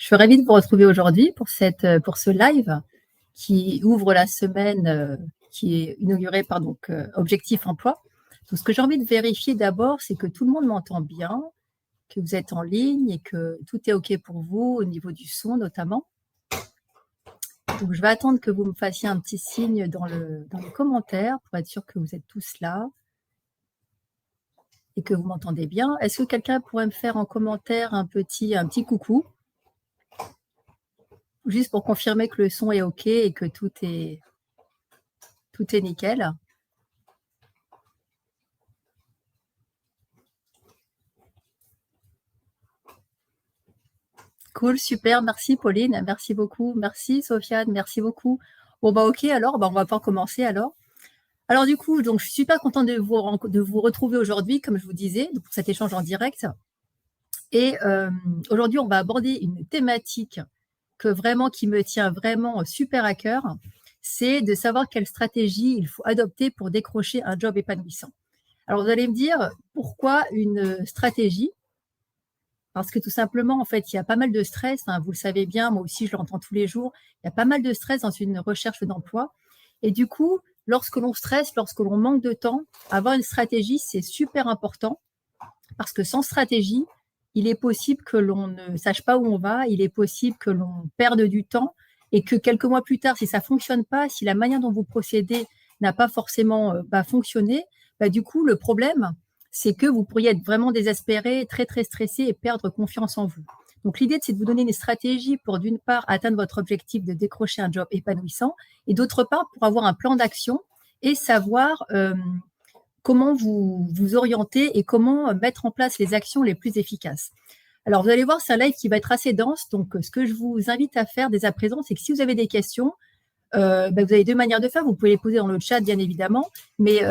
Je suis ravie de vous retrouver aujourd'hui pour ce live qui ouvre la semaine, qui est inaugurée par Objectif Emploi. Donc ce que j'ai envie de vérifier d'abord, c'est que tout le monde m'entend bien, que vous êtes en ligne et que tout est OK pour vous au niveau du son notamment. Donc je vais attendre que vous me fassiez un petit signe dans les commentaires pour être sûr que vous êtes tous là et que vous m'entendez bien. Est-ce que quelqu'un pourrait me faire en commentaire un petit coucou? Juste pour confirmer que le son est OK et que tout est nickel. Cool, super, merci Pauline, merci beaucoup. Merci Sofiane, merci beaucoup. Bon OK alors, on va pouvoir commencer alors. Alors du coup, donc je suis super contente de vous retrouver aujourd'hui, comme je vous disais, pour cet échange en direct. Et aujourd'hui, on va aborder une thématique qui me tient vraiment super à cœur, c'est de savoir quelle stratégie il faut adopter pour décrocher un job épanouissant. Alors vous allez me dire, pourquoi une stratégie? Parce que tout simplement, en fait, il y a pas mal de stress, hein, vous le savez bien, moi aussi je l'entends tous les jours, il y a pas mal de stress dans une recherche d'emploi. Et du coup, lorsque l'on stresse, lorsque l'on manque de temps, avoir une stratégie, c'est super important parce que sans stratégie, il est possible que l'on ne sache pas où on va, il est possible que l'on perde du temps et que quelques mois plus tard, si ça ne fonctionne pas, si la manière dont vous procédez n'a pas forcément fonctionné, du coup, le problème, c'est que vous pourriez être vraiment désespéré, très, très stressé et perdre confiance en vous. Donc, l'idée, c'est de vous donner une stratégie pour, d'une part, atteindre votre objectif de décrocher un job épanouissant et d'autre part, pour avoir un plan d'action et savoir comment vous orienter et comment mettre en place les actions les plus efficaces. Alors, vous allez voir, c'est un live qui va être assez dense. Donc, ce que je vous invite à faire dès à présent, c'est que si vous avez des questions, vous avez deux manières de faire. Vous pouvez les poser dans le chat, bien évidemment. Mais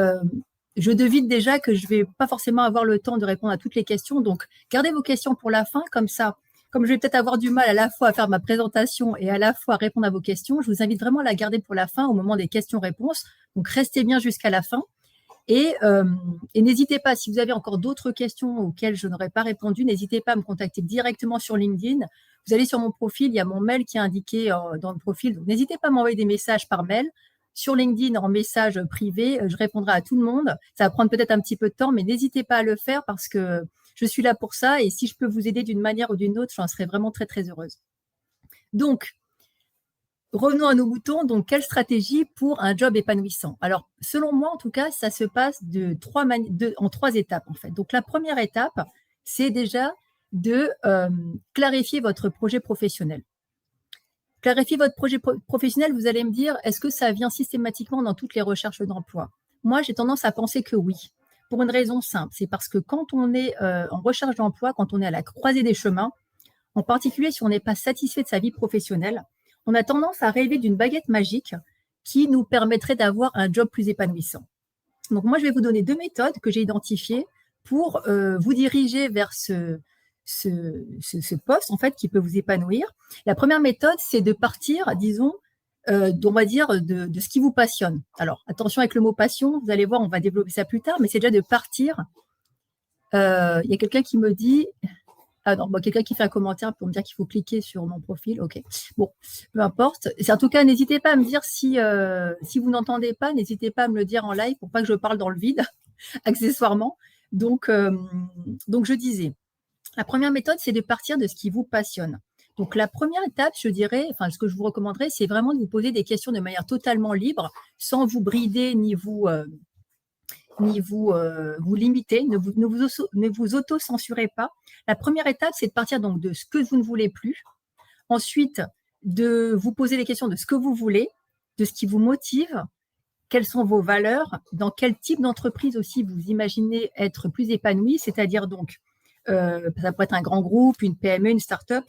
je devine déjà que je ne vais pas forcément avoir le temps de répondre à toutes les questions. Donc, gardez vos questions pour la fin. Comme ça, comme je vais peut-être avoir du mal à la fois à faire ma présentation et à la fois à répondre à vos questions, je vous invite vraiment à la garder pour la fin, au moment des questions-réponses. Donc, restez bien jusqu'à la fin. Et n'hésitez pas, si vous avez encore d'autres questions auxquelles je n'aurais pas répondu, n'hésitez pas à me contacter directement sur LinkedIn. Vous allez sur mon profil, il y a mon mail qui est indiqué dans le profil. Donc, n'hésitez pas à m'envoyer des messages par mail. Sur LinkedIn, en message privé, je répondrai à tout le monde. Ça va prendre peut-être un petit peu de temps, mais n'hésitez pas à le faire parce que je suis là pour ça. Et si je peux vous aider d'une manière ou d'une autre, j'en serais vraiment très, très heureuse. Donc, revenons à nos moutons. Donc, quelle stratégie pour un job épanouissant? Alors, selon moi, en tout cas, ça se passe en trois étapes, en fait. Donc, la première étape, c'est déjà de clarifier votre projet professionnel. Clarifier votre projet professionnel, vous allez me dire, est-ce que ça vient systématiquement dans toutes les recherches d'emploi? Moi, j'ai tendance à penser que oui, pour une raison simple. C'est parce que quand on est en recherche d'emploi, quand on est à la croisée des chemins, en particulier si on n'est pas satisfait de sa vie professionnelle, on a tendance à rêver d'une baguette magique qui nous permettrait d'avoir un job plus épanouissant. Donc moi, je vais vous donner deux méthodes que j'ai identifiées pour vous diriger vers ce poste en fait qui peut vous épanouir. La première méthode, c'est de partir, disons, on va dire de ce qui vous passionne. Alors attention avec le mot passion, vous allez voir, on va développer ça plus tard, mais c'est déjà de partir. Il y a quelqu'un qui me dit quelqu'un qui fait un commentaire pour me dire qu'il faut cliquer sur mon profil. OK. Bon, peu importe. En tout cas, n'hésitez pas à me dire si vous n'entendez pas, n'hésitez pas à me le dire en live pour pas que je parle dans le vide, accessoirement. Donc, je disais, la première méthode, c'est de partir de ce qui vous passionne. Donc, la première étape, je dirais, ce que je vous recommanderais, c'est vraiment de vous poser des questions de manière totalement libre, sans vous brider ni vous limiter, ne vous auto-censurez pas. La première étape, c'est de partir donc de ce que vous ne voulez plus. Ensuite, de vous poser les questions de ce que vous voulez, de ce qui vous motive, quelles sont vos valeurs, dans quel type d'entreprise aussi vous imaginez être plus épanoui, c'est-à-dire donc, ça pourrait être un grand groupe, une PME, une start-up.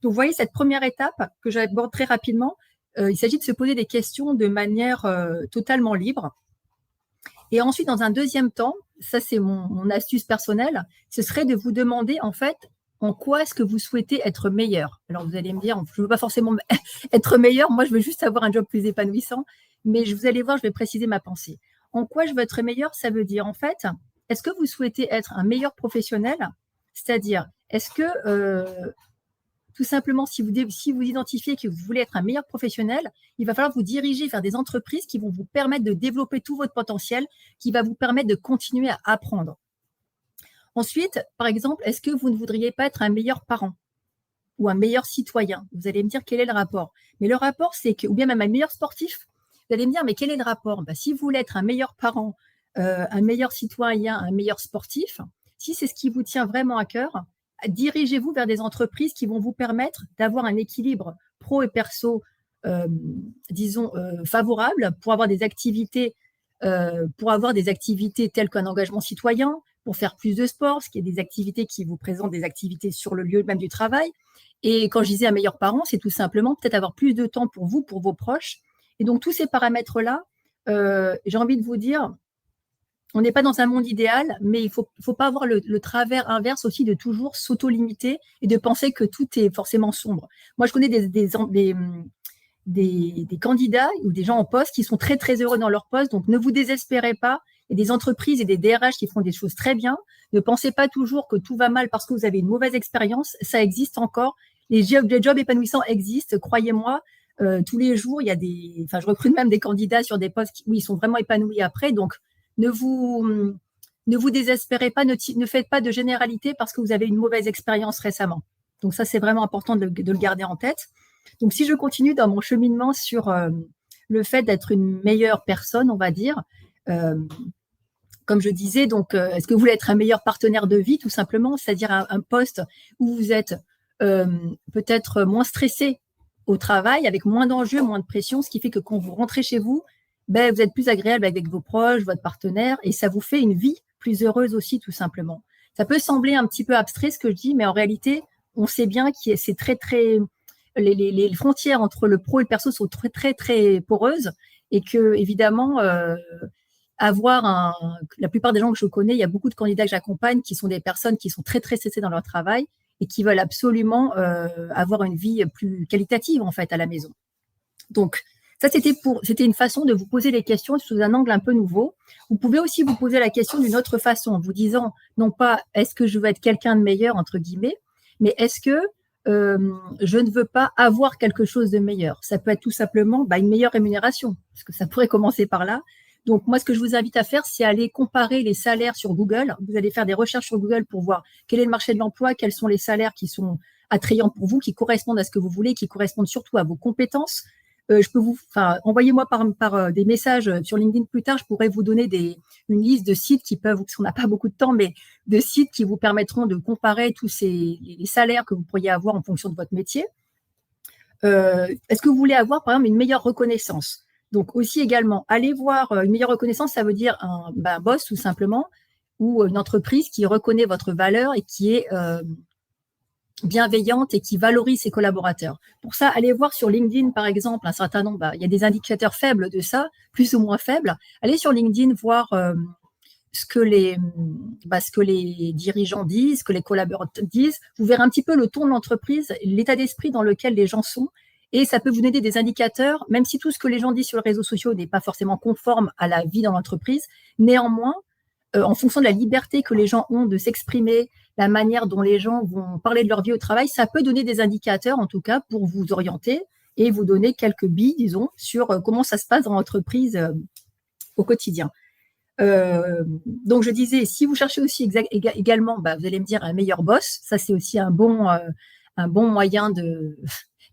Donc, vous voyez, cette première étape que j'aborde très rapidement, il s'agit de se poser des questions de manière totalement libre. Et ensuite, dans un deuxième temps, ça c'est mon astuce personnelle, ce serait de vous demander en fait en quoi est-ce que vous souhaitez être meilleur. Alors vous allez me dire, je ne veux pas forcément être meilleur, moi je veux juste avoir un job plus épanouissant, mais vous allez voir, je vais préciser ma pensée. En quoi je veux être meilleur, ça veut dire en fait, est-ce que vous souhaitez être un meilleur professionnel? C'est-à-dire, est-ce que tout simplement, si vous identifiez que vous voulez être un meilleur professionnel, il va falloir vous diriger vers des entreprises qui vont vous permettre de développer tout votre potentiel, qui va vous permettre de continuer à apprendre. Ensuite, par exemple, est-ce que vous ne voudriez pas être un meilleur parent ou un meilleur citoyen? Vous allez me dire quel est le rapport. Mais le rapport, c'est que, ou bien même un meilleur sportif, vous allez me dire, mais quel est le rapport? Si vous voulez être un meilleur parent, un meilleur citoyen, un meilleur sportif, si c'est ce qui vous tient vraiment à cœur, dirigez-vous vers des entreprises qui vont vous permettre d'avoir un équilibre pro et perso, disons, favorable pour avoir des activités telles qu'un engagement citoyen, pour faire plus de sport, ce qui est des activités qui vous présentent des activités sur le lieu même du travail. Et quand je disais un meilleur parent, c'est tout simplement peut-être avoir plus de temps pour vous, pour vos proches. Et donc, tous ces paramètres-là, j'ai envie de vous dire, on n'est pas dans un monde idéal, mais il faut pas avoir le travers inverse aussi de toujours s'auto-limiter et de penser que tout est forcément sombre. Moi, je connais des candidats ou des gens en poste qui sont très, très heureux dans leur poste. Donc, ne vous désespérez pas. Il y a des entreprises et des DRH qui font des choses très bien. Ne pensez pas toujours que tout va mal parce que vous avez une mauvaise expérience. Ça existe encore. Les jobs épanouissants existent, croyez-moi. Tous les jours, je recrute même des candidats sur des postes où ils sont vraiment épanouis après. Donc, ne vous désespérez pas, ne faites pas de généralité parce que vous avez une mauvaise expérience récemment. Donc ça, c'est vraiment important de le garder en tête. Donc, si je continue dans mon cheminement sur le fait d'être une meilleure personne, on va dire, comme je disais, donc, est-ce que vous voulez être un meilleur partenaire de vie, tout simplement, c'est-à-dire un poste où vous êtes peut-être moins stressé au travail, avec moins d'enjeux, moins de pression, ce qui fait que quand vous rentrez chez vous, vous êtes plus agréable avec vos proches, votre partenaire, et ça vous fait une vie plus heureuse aussi, tout simplement. Ça peut sembler un petit peu abstrait ce que je dis, mais en réalité, on sait bien que c'est très, très… Les frontières entre le pro et le perso sont très, très, très poreuses, et que, évidemment, la plupart des gens que je connais, il y a beaucoup de candidats que j'accompagne qui sont des personnes qui sont très, très stressées dans leur travail et qui veulent absolument avoir une vie plus qualitative, en fait, à la maison. Donc, ça, c'était une façon de vous poser les questions sous un angle un peu nouveau. Vous pouvez aussi vous poser la question d'une autre façon, en vous disant, non pas est-ce que je veux être quelqu'un de meilleur, entre guillemets, mais est-ce que je ne veux pas avoir quelque chose de meilleur? Ça peut être tout simplement une meilleure rémunération, parce que ça pourrait commencer par là. Donc, moi, ce que je vous invite à faire, c'est aller comparer les salaires sur Google. Vous allez faire des recherches sur Google pour voir quel est le marché de l'emploi, quels sont les salaires qui sont attrayants pour vous, qui correspondent à ce que vous voulez, qui correspondent surtout à vos compétences. Envoyez-moi par des messages sur LinkedIn plus tard. Je pourrais vous donner une liste de sites qui peuvent, parce qu'on n'a pas beaucoup de temps, mais de sites qui vous permettront de comparer tous les salaires que vous pourriez avoir en fonction de votre métier. Est-ce que vous voulez avoir, par exemple, une meilleure reconnaissance? Donc aussi également, allez voir une meilleure reconnaissance, ça veut dire un boss tout simplement, ou une entreprise qui reconnaît votre valeur et qui est bienveillante et qui valorise ses collaborateurs. Pour ça, allez voir sur LinkedIn, par exemple, un certain nombre, il y a des indicateurs faibles de ça, plus ou moins faibles. Allez sur LinkedIn voir ce que les dirigeants disent, ce que les collaborateurs disent. Vous verrez un petit peu le ton de l'entreprise, l'état d'esprit dans lequel les gens sont. Et ça peut vous donner des indicateurs, même si tout ce que les gens disent sur les réseaux sociaux n'est pas forcément conforme à la vie dans l'entreprise. Néanmoins, en fonction de la liberté que les gens ont de s'exprimer, la manière dont les gens vont parler de leur vie au travail, ça peut donner des indicateurs, en tout cas, pour vous orienter et vous donner quelques billes, disons, sur comment ça se passe dans l'entreprise au quotidien. Donc, je disais, si vous cherchez aussi également, vous allez me dire un meilleur boss, ça c'est aussi un bon moyen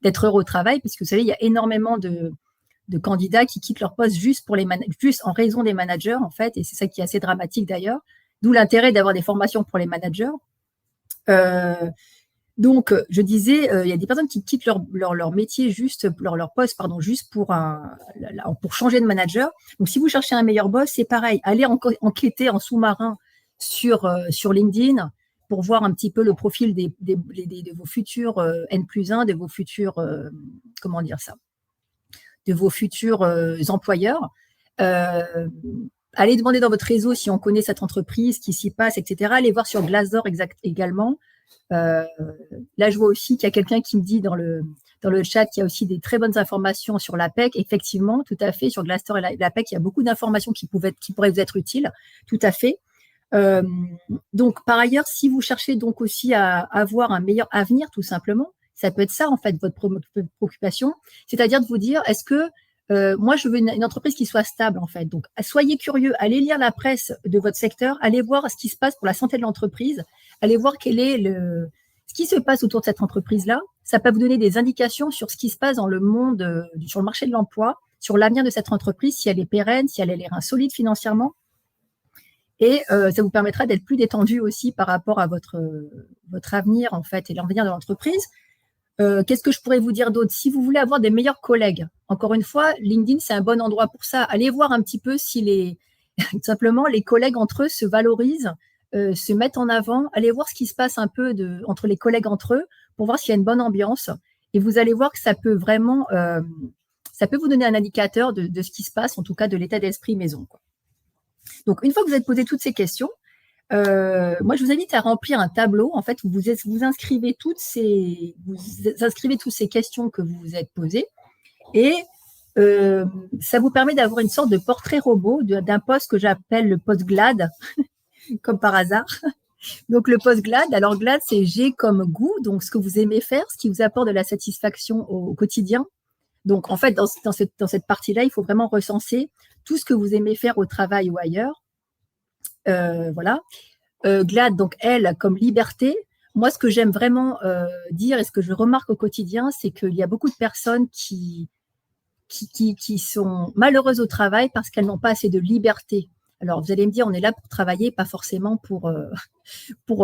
d'être heureux au travail, parce que vous savez, il y a énormément de candidats qui quittent leur poste juste en raison des managers, en fait, et c'est ça qui est assez dramatique d'ailleurs, d'où l'intérêt d'avoir des formations pour les managers. Donc, je disais, il y a des personnes qui quittent leur métier leur poste, juste pour changer de manager. Donc, si vous cherchez un meilleur boss, c'est pareil. Allez enquêter en sous-marin sur LinkedIn pour voir un petit peu le profil de vos futurs N+1, de vos futurs, de vos futurs employeurs. Allez demander dans votre réseau si on connaît cette entreprise, qui s'y passe, etc. Allez voir sur Glassdoor également. Là, je vois aussi qu'il y a quelqu'un qui me dit dans le chat qu'il y a aussi des très bonnes informations sur l'APEC. Effectivement, tout à fait, sur Glassdoor et l'APEC, il y a beaucoup d'informations qui pourraient vous être utiles, tout à fait. Donc, par ailleurs, si vous cherchez donc aussi à avoir un meilleur avenir, tout simplement, Ça peut être ça, en fait, votre préoccupation. C'est-à-dire de vous dire, est-ce que moi, je veux une entreprise qui soit stable, en fait. Donc, soyez curieux, allez lire la presse de votre secteur, allez voir ce qui se passe pour la santé de l'entreprise, allez voir quel est ce qui se passe autour de cette entreprise-là. Ça peut vous donner des indications sur ce qui se passe dans le monde, sur le marché de l'emploi, sur l'avenir de cette entreprise, si elle est pérenne, si elle a les reins solides financièrement. Et ça vous permettra d'être plus détendu aussi par rapport à votre avenir, en fait, et l'avenir de l'entreprise. Qu'est-ce que je pourrais vous dire d'autre? Si vous voulez avoir des meilleurs collègues, encore une fois, LinkedIn, c'est un bon endroit pour ça. Allez voir un petit peu si tout simplement, les collègues entre eux se valorisent, se mettent en avant. Allez voir ce qui se passe un peu entre les collègues entre eux pour voir s'il y a une bonne ambiance. Et vous allez voir que ça peut vraiment, ça peut vous donner un indicateur de ce qui se passe, en tout cas de l'état d'esprit maison, quoi. Donc, une fois que vous avez posé toutes ces questions, moi, je vous invite à remplir un tableau. En fait, vous inscrivez toutes ces questions que vous vous êtes posées et ça vous permet d'avoir une sorte de portrait robot d'un poste que j'appelle le poste GLAD, comme par hasard. Donc, le poste GLAD, alors GLAD, c'est G comme goût, donc ce que vous aimez faire, ce qui vous apporte de la satisfaction au quotidien. Donc, en fait, dans cette partie-là, il faut vraiment recenser tout ce que vous aimez faire au travail ou ailleurs. Voilà. GLAD, donc elle, comme liberté. Moi, ce que j'aime vraiment dire et ce que je remarque au quotidien, c'est qu'il y a beaucoup de personnes qui sont malheureuses au travail parce qu'elles n'ont pas assez de liberté. Alors, vous allez me dire, on est là pour travailler, pas forcément pour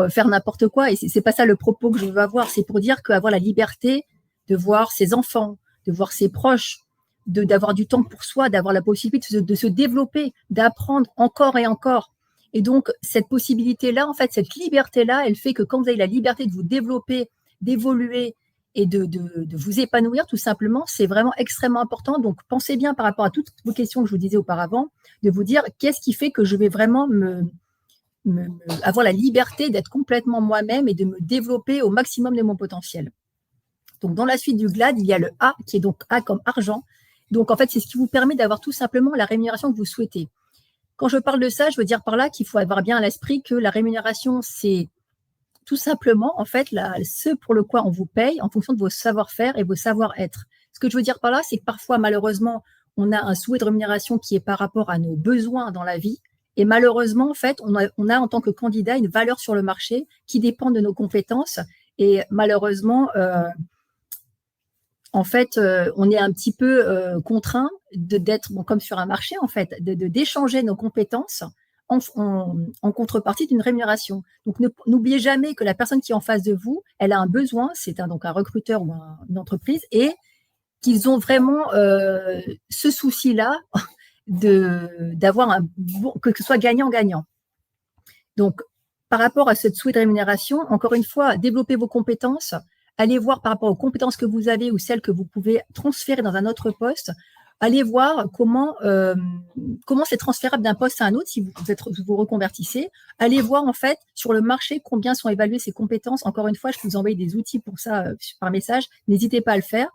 faire n'importe quoi. Et c'est pas ça le propos que je veux avoir. C'est pour dire qu'avoir la liberté de voir ses enfants, de voir ses proches, d'avoir du temps pour soi, d'avoir la possibilité de se développer, d'apprendre encore et encore. Et donc, cette possibilité-là, en fait, cette liberté-là, elle fait que quand vous avez la liberté de vous développer, d'évoluer et de vous épanouir, tout simplement, c'est vraiment extrêmement important. Donc, pensez bien par rapport à toutes vos questions que je vous disais auparavant, de vous dire qu'est-ce qui fait que je vais vraiment avoir la liberté d'être complètement moi-même et de me développer au maximum de mon potentiel. Donc, dans la suite du GLAD, il y a le A, qui est donc A comme argent. Donc, en fait, c'est ce qui vous permet d'avoir tout simplement la rémunération que vous souhaitez. Quand je parle de ça, je veux dire par là qu'il faut avoir bien à l'esprit que la rémunération, c'est tout simplement, en fait, ce pour le quoi on vous paye en fonction de vos savoir-faire et vos savoir-être. Ce que je veux dire par là, c'est que parfois, malheureusement, on a un souhait de rémunération qui est par rapport à nos besoins dans la vie. Et malheureusement, en fait, on a en tant que candidat une valeur sur le marché qui dépend de nos compétences. Et malheureusement, en fait, on est un petit peu contraint d'être, bon, comme sur un marché, en fait, d'échanger nos compétences en contrepartie d'une rémunération. Donc, n'oubliez jamais que la personne qui est en face de vous, elle a un besoin, c'est donc un recruteur ou une entreprise, et qu'ils ont vraiment ce souci-là d'avoir que ce soit gagnant-gagnant. Donc, par rapport à cette souhait de rémunération, encore une fois, développez vos compétences. Allez voir par rapport aux compétences que vous avez ou celles que vous pouvez transférer dans un autre poste. Allez voir comment c'est transférable d'un poste à un autre si vous reconvertissez. Allez voir en fait sur le marché combien sont évaluées ces compétences. Encore une fois, je vous envoie des outils pour ça par message. N'hésitez pas à le faire.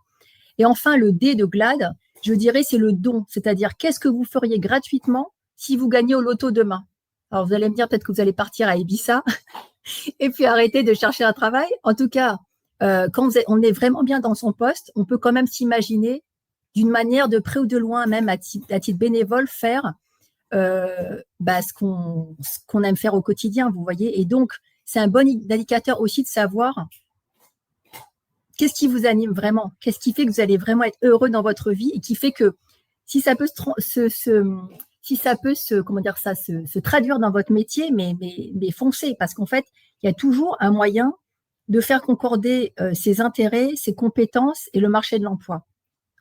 Et enfin, le D de GLAD, je dirais, c'est le don. C'est-à-dire, qu'est-ce que vous feriez gratuitement si vous gagnez au loto demain? Alors, vous allez me dire peut-être que vous allez partir à Ibiza et puis arrêter de chercher un travail. En tout cas, quand on est vraiment bien dans son poste, on peut quand même s'imaginer d'une manière de près ou de loin, même à titre bénévole, faire ce qu'on aime faire au quotidien, vous voyez. Et donc, c'est un bon indicateur aussi de savoir qu'est-ce qui vous anime vraiment, qu'est-ce qui fait que vous allez vraiment être heureux dans votre vie et qui fait que si ça peut se traduire dans votre métier, mais foncez, parce qu'en fait, il y a toujours un moyen de faire concorder ses intérêts, ses compétences et le marché de l'emploi.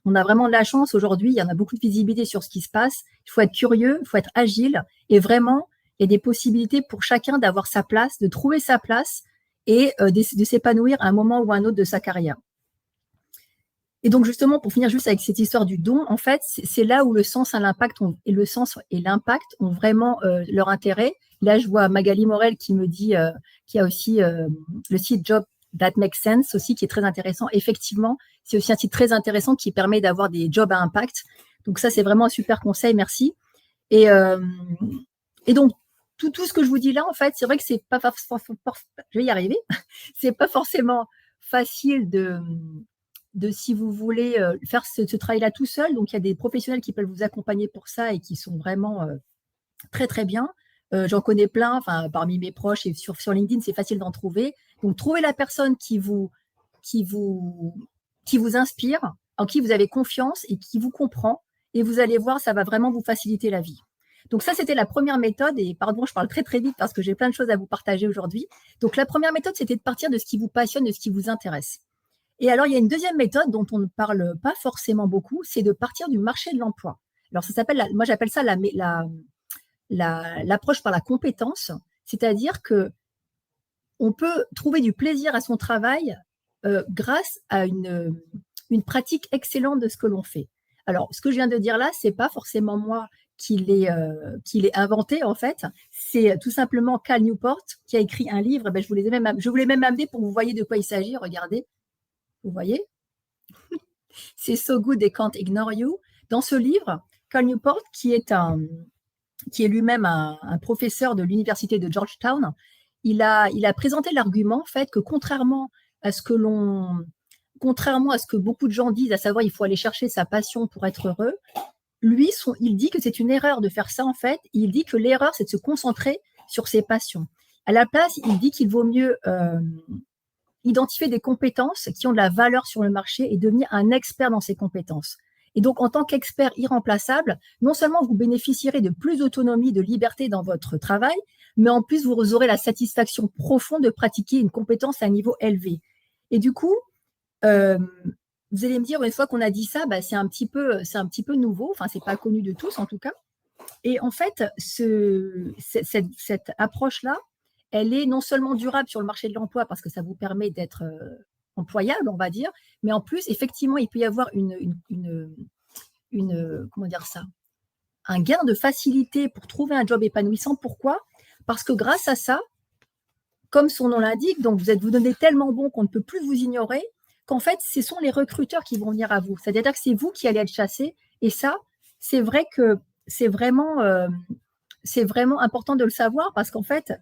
On a vraiment de la chance aujourd'hui, il y en a beaucoup de visibilité sur ce qui se passe. Il faut être curieux, il faut être agile et vraiment, il y a des possibilités pour chacun d'avoir sa place, de trouver sa place et de s'épanouir à un moment ou à un autre de sa carrière. Et donc justement, pour finir juste avec cette histoire du don, en fait, c'est là où le sens et l'impact ont vraiment leur intérêt. Là, je vois Magali Morel qui me dit qu'il y a aussi le site Job That Makes Sense aussi, qui est très intéressant. Effectivement, c'est aussi un site très intéressant qui permet d'avoir des jobs à impact. Donc ça, c'est vraiment un super conseil, merci. Et donc, tout ce que je vous dis là, en fait, c'est vrai que c'est pas forcément, je vais y arriver, c'est pas forcément facile de si vous voulez faire ce travail-là tout seul. Donc, il y a des professionnels qui peuvent vous accompagner pour ça et qui sont vraiment très, très bien. J'en connais plein, parmi mes proches et sur LinkedIn, c'est facile d'en trouver. Donc, trouvez la personne qui vous inspire, en qui vous avez confiance et qui vous comprend. Et vous allez voir, ça va vraiment vous faciliter la vie. Donc ça, c'était la première méthode. Et pardon, je parle très, très vite parce que j'ai plein de choses à vous partager aujourd'hui. Donc la première méthode, c'était de partir de ce qui vous passionne, de ce qui vous intéresse. Et alors, il y a une deuxième méthode dont on ne parle pas forcément beaucoup, c'est de partir du marché de l'emploi. Alors, ça s'appelle, moi j'appelle ça l'approche par la compétence, c'est-à-dire que on peut trouver du plaisir à son travail grâce à une pratique excellente de ce que l'on fait. Alors, ce que je viens de dire là, c'est pas forcément moi qui l'ai inventé en fait. C'est tout simplement Cal Newport qui a écrit un livre. Je vous l'ai même amené pour que vous voyez de quoi il s'agit. Regardez, vous voyez, c'est So Good They Can't Ignore You. Dans ce livre, Cal Newport, qui est lui-même un professeur de l'université de Georgetown, il a présenté l'argument en fait que contrairement à ce que beaucoup de gens disent, à savoir il faut aller chercher sa passion pour être heureux, lui, il dit que c'est une erreur de faire ça en fait. Il dit que l'erreur, c'est de se concentrer sur ses passions. À la place, il dit qu'il vaut mieux identifier des compétences qui ont de la valeur sur le marché et devenir un expert dans ces compétences. Et donc, en tant qu'expert irremplaçable, non seulement vous bénéficierez de plus d'autonomie, de liberté dans votre travail, mais en plus, vous aurez la satisfaction profonde de pratiquer une compétence à un niveau élevé. Et du coup, vous allez me dire, une fois qu'on a dit ça, c'est un petit peu nouveau, enfin, c'est pas connu de tous en tout cas. Et en fait, cette approche-là, elle est non seulement durable sur le marché de l'emploi parce que ça vous permet d'être employable, on va dire, mais en plus, effectivement, il peut y avoir comment dire ça, un gain de facilité pour trouver un job épanouissant. Pourquoi ? Parce que grâce à ça, comme son nom l'indique, donc vous devenez tellement bon qu'on ne peut plus vous ignorer, qu'en fait, ce sont les recruteurs qui vont venir à vous. C'est-à-dire que c'est vous qui allez être chassé. Et ça, c'est vrai que c'est vraiment important de le savoir parce qu'en fait,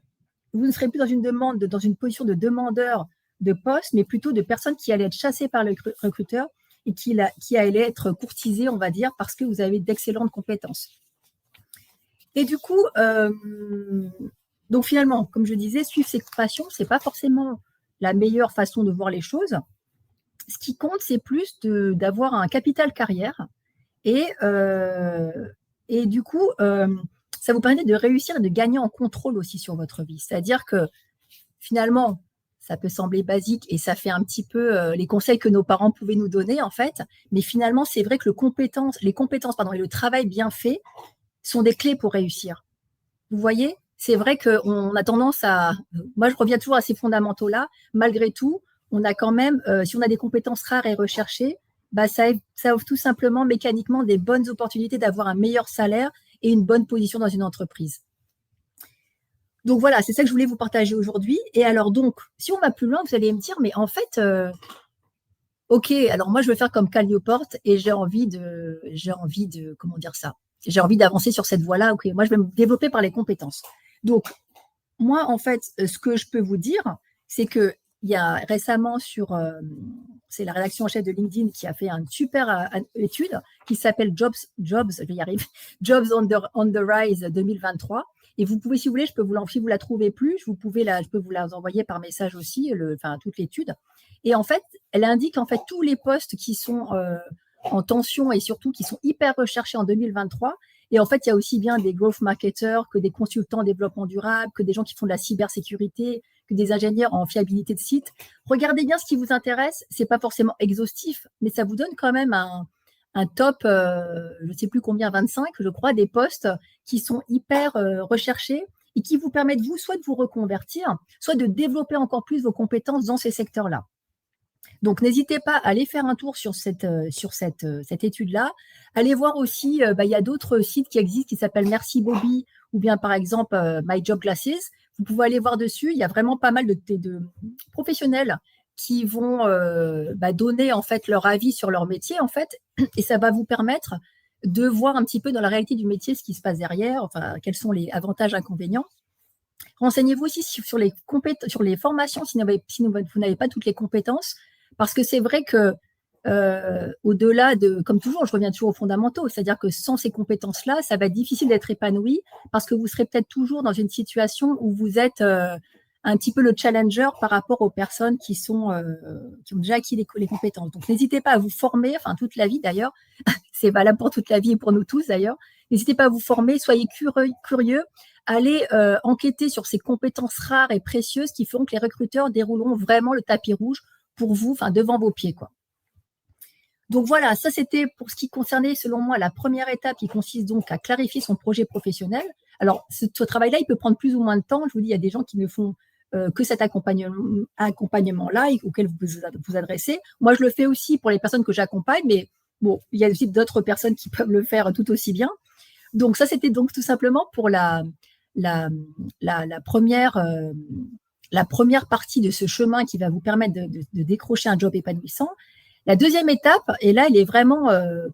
vous ne serez plus dans une position de demandeur de poste, mais plutôt de personnes qui allaient être chassées par le recruteur et qui allaient être courtisées, on va dire, parce que vous avez d'excellentes compétences. Et du coup, donc finalement, comme je disais, suivre ses passions, c'est pas forcément la meilleure façon de voir les choses. Ce qui compte, c'est plus d'avoir un capital carrière et du coup, ça vous permet de réussir et de gagner en contrôle aussi sur votre vie. C'est-à-dire que finalement, ça peut sembler basique et ça fait un petit peu les conseils que nos parents pouvaient nous donner en fait, mais finalement, c'est vrai que les compétences et le travail bien fait sont des clés pour réussir. Vous voyez, c'est vrai qu'on a tendance moi je reviens toujours à ces fondamentaux-là, malgré tout, on a quand même, si on a des compétences rares et recherchées, ça offre tout simplement mécaniquement des bonnes opportunités d'avoir un meilleur salaire et une bonne position dans une entreprise. Donc voilà, c'est ça que je voulais vous partager aujourd'hui. Et alors donc, si on va plus loin, vous allez me dire, mais en fait, ok, alors moi je veux faire comme Cal Newport et j'ai envie de, comment dire ça, j'ai envie d'avancer sur cette voie-là. Ok, moi je vais me développer par les compétences. Donc moi en fait, ce que je peux vous dire, c'est que il y a récemment c'est la rédaction en chef de LinkedIn qui a fait une super étude qui s'appelle Jobs, je vais y arriver, Jobs on the Rise 2023. Et vous pouvez, si vous voulez, si vous la trouvez plus, je peux vous la envoyer par message aussi, toute l'étude. Et en fait, elle indique en fait tous les postes qui sont en tension et surtout qui sont hyper recherchés en 2023. Et en fait, il y a aussi bien des growth marketers que des consultants en développement durable, que des gens qui font de la cybersécurité, que des ingénieurs en fiabilité de site. Regardez bien ce qui vous intéresse. C'est pas forcément exhaustif, mais ça vous donne quand même un top, je ne sais plus combien, 25, je crois, des postes qui sont hyper recherchés et qui vous permettent, vous, soit de vous reconvertir, soit de développer encore plus vos compétences dans ces secteurs-là. Donc, n'hésitez pas à aller faire un tour sur cette étude-là. Allez voir aussi, il y a d'autres sites qui existent qui s'appellent Merci Bobby ou bien, par exemple, My Job Glasses. Vous pouvez aller voir dessus. Il y a vraiment pas mal de professionnels qui vont donner en fait leur avis sur leur métier en fait, et ça va vous permettre de voir un petit peu dans la réalité du métier ce qui se passe derrière, enfin quels sont les avantages, inconvénients. Renseignez-vous aussi sur les formations si vous n'avez pas toutes les compétences, parce que c'est vrai que au-delà de, comme toujours, je reviens toujours aux fondamentaux, c'est-à-dire que sans ces compétences-là, ça va être difficile d'être épanoui parce que vous serez peut-être toujours dans une situation où vous êtes un petit peu le challenger par rapport aux personnes qui ont déjà acquis les compétences. Donc, n'hésitez pas à vous former, enfin toute la vie d'ailleurs, c'est valable pour toute la vie et pour nous tous d'ailleurs. N'hésitez pas à vous former, soyez curieux, allez enquêter sur ces compétences rares et précieuses qui feront que les recruteurs dérouleront vraiment le tapis rouge pour vous, enfin devant vos pieds, quoi. Donc voilà, ça c'était pour ce qui concernait, selon moi, la première étape qui consiste donc à clarifier son projet professionnel. Alors, ce travail-là, il peut prendre plus ou moins de temps. Je vous dis, il y a des gens qui ne font que cet accompagnement-là auquel vous vous adressez. Moi, je le fais aussi pour les personnes que j'accompagne, mais bon, il y a aussi d'autres personnes qui peuvent le faire tout aussi bien. Donc ça, c'était donc tout simplement pour la première partie de ce chemin qui va vous permettre de décrocher un job épanouissant. La deuxième étape, et là, elle est vraiment, elle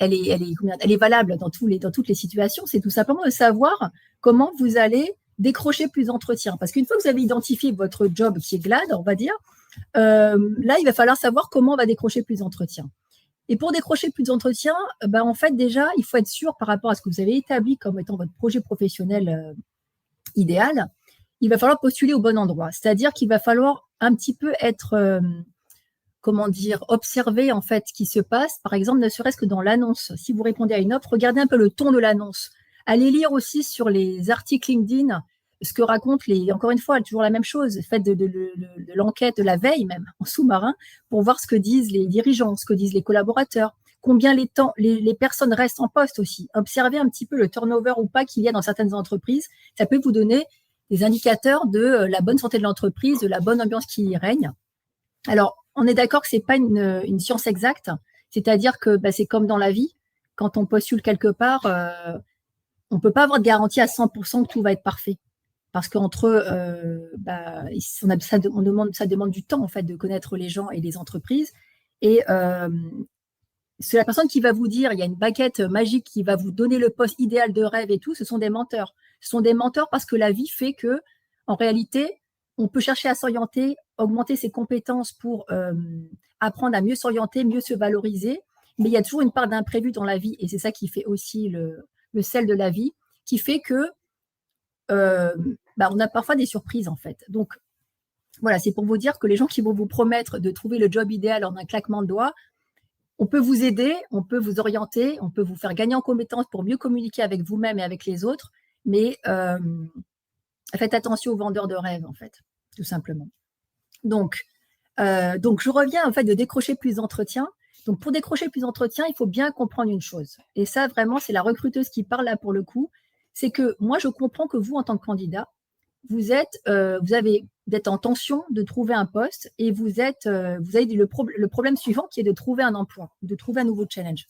est valable dans toutes les situations, c'est tout simplement de savoir comment vous allez décrocher plus d'entretiens. Parce qu'une fois que vous avez identifié votre job qui est GLAD, on va dire, là, il va falloir savoir comment on va décrocher plus d'entretiens. Et pour décrocher plus d'entretiens, en fait, déjà, il faut être sûr par rapport à ce que vous avez établi comme étant votre projet professionnel idéal. Il va falloir postuler au bon endroit. C'est-à-dire qu'il va falloir un petit peu être, observer en fait ce qui se passe. Par exemple, ne serait-ce que dans l'annonce. Si vous répondez à une offre, regardez un peu le ton de l'annonce. Allez lire aussi sur les articles LinkedIn ce que racontent encore une fois, toujours la même chose, faites de l'enquête de la veille même, en sous-marin, pour voir ce que disent les dirigeants, ce que disent les collaborateurs, combien les personnes restent en poste aussi. Observez un petit peu le turnover ou pas qu'il y a dans certaines entreprises. Ça peut vous donner des indicateurs de la bonne santé de l'entreprise, de la bonne ambiance qui y règne. Alors, on est d'accord que c'est pas une science exacte, c'est-à-dire que c'est comme dans la vie, quand on postule quelque part, on peut pas avoir de garantie à 100% que tout va être parfait. Parce qu'entre ça demande du temps en fait de connaître les gens et les entreprises. Et c'est la personne qui va vous dire, il y a une baguette magique qui va vous donner le poste idéal de rêve et tout, ce sont des menteurs. Ce sont des menteurs parce que la vie fait que, en réalité, on peut chercher à s'orienter, augmenter ses compétences pour apprendre à mieux s'orienter, mieux se valoriser. Mais il y a toujours une part d'imprévu dans la vie et c'est ça qui fait aussi le sel de la vie, qui fait que on a parfois des surprises en fait. Donc voilà, c'est pour vous dire que les gens qui vont vous promettre de trouver le job idéal en un claquement de doigts, on peut vous aider, on peut vous orienter, on peut vous faire gagner en compétences pour mieux communiquer avec vous-même et avec les autres, mais faites attention aux vendeurs de rêves en fait, tout simplement. Donc je reviens en fait de décrocher plus d'entretiens. Donc pour décrocher plus d'entretiens, il faut bien comprendre une chose. Et ça vraiment, c'est la recruteuse qui parle là pour le coup. C'est que moi, je comprends que vous, en tant que candidat, vous êtes en tension de trouver un poste et vous avez le problème suivant qui est de trouver un emploi, de trouver un nouveau challenge.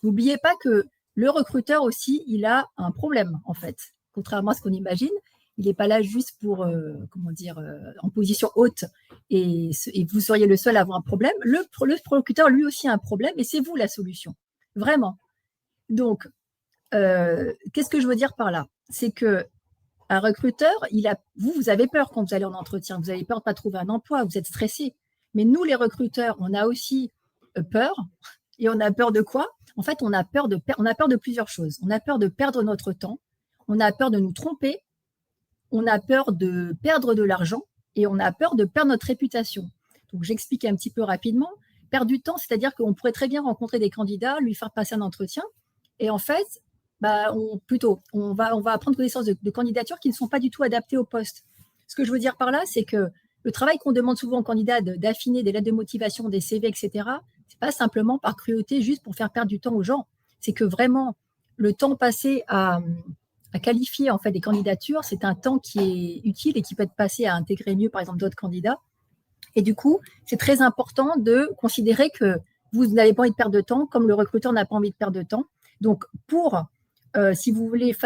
N'oubliez pas que le recruteur aussi, il a un problème en fait, contrairement à ce qu'on imagine. Il n'est pas là juste pour, en position haute et vous seriez le seul à avoir un problème. Le recruteur, lui aussi, a un problème et c'est vous la solution, vraiment. Donc, qu'est-ce que je veux dire par là? C'est que un recruteur, vous avez peur quand vous allez en entretien, vous avez peur de ne pas trouver un emploi, vous êtes stressé. Mais nous, les recruteurs, on a aussi peur. Et on a peur de quoi? En fait, on a peur de plusieurs choses. On a peur de perdre notre temps, on a peur de nous tromper, on a peur de perdre de l'argent et on a peur de perdre notre réputation. Donc, j'explique un petit peu rapidement. Perdre du temps, c'est-à-dire qu'on pourrait très bien rencontrer des candidats, lui faire passer un entretien et en fait, on va prendre connaissance de candidatures qui ne sont pas du tout adaptées au poste. Ce que je veux dire par là, c'est que le travail qu'on demande souvent aux candidats d'affiner des lettres de motivation, des CV, etc., c'est pas simplement par cruauté, juste pour faire perdre du temps aux gens. C'est que vraiment, le temps passé à qualifier en fait des candidatures, c'est un temps qui est utile et qui peut être passé à intégrer mieux, par exemple, d'autres candidats. Et du coup, c'est très important de considérer que vous n'avez pas envie de perdre de temps, comme le recruteur n'a pas envie de perdre de temps. Donc, si vous voulez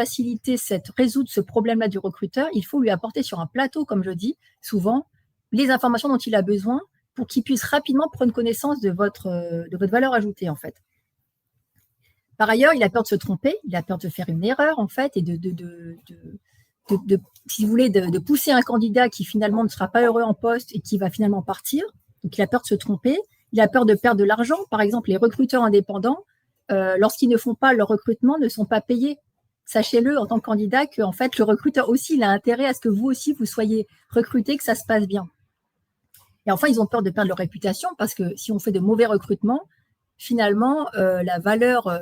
résoudre ce problème-là du recruteur, il faut lui apporter sur un plateau, comme je dis souvent, les informations dont il a besoin pour qu'il puisse rapidement prendre connaissance de votre valeur ajoutée, en fait. Par ailleurs, il a peur de se tromper, il a peur de faire une erreur, en fait, et si vous voulez, de pousser un candidat qui finalement ne sera pas heureux en poste et qui va finalement partir. Donc, il a peur de se tromper. Il a peur de perdre de l'argent. Par exemple, les recruteurs indépendants, lorsqu'ils ne font pas leur recrutement, ne sont pas payés. Sachez-le en tant que candidat que, en fait, le recruteur aussi, il a intérêt à ce que vous aussi, vous soyez recruté, que ça se passe bien. Et enfin, ils ont peur de perdre leur réputation parce que si on fait de mauvais recrutements, finalement, la valeur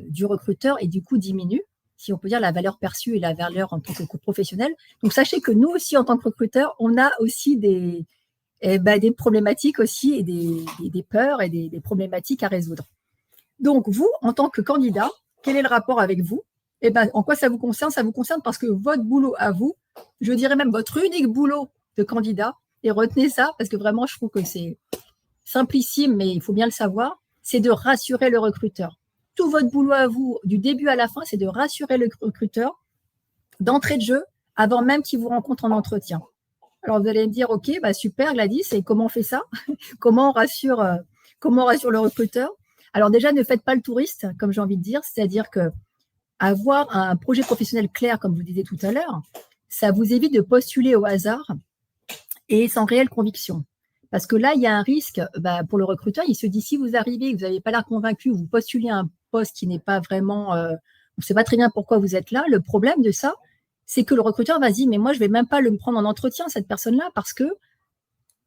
du recruteur et du coup diminue, si on peut dire la valeur perçue et la valeur en tant que professionnel. Donc, sachez que nous aussi, en tant que recruteurs, on a aussi des problématiques aussi et des peurs et des problématiques à résoudre. Donc, vous, en tant que candidat, quel est le rapport avec vous? En quoi ça vous concerne? Ça vous concerne parce que votre boulot à vous, je dirais même votre unique boulot de candidat, et retenez ça parce que vraiment, je trouve que c'est simplissime, mais il faut bien le savoir, c'est de rassurer le recruteur. Tout votre boulot à vous, du début à la fin, c'est de rassurer le recruteur d'entrée de jeu avant même qu'il vous rencontre en entretien. Alors, vous allez me dire, OK, super, Gladys, et comment on fait ça? Comment on rassure le recruteur? Alors déjà, ne faites pas le touriste, comme j'ai envie de dire, c'est-à-dire que avoir un projet professionnel clair, comme vous disiez tout à l'heure, ça vous évite de postuler au hasard et sans réelle conviction. Parce que là, il y a un risque pour le recruteur. Il se dit, si vous arrivez, vous n'avez pas l'air convaincu, vous postulez à un poste qui n'est pas vraiment… on ne sait pas très bien pourquoi vous êtes là. Le problème de ça, c'est que le recruteur va se dire, mais moi, je ne vais même pas le prendre en entretien, cette personne-là, parce que,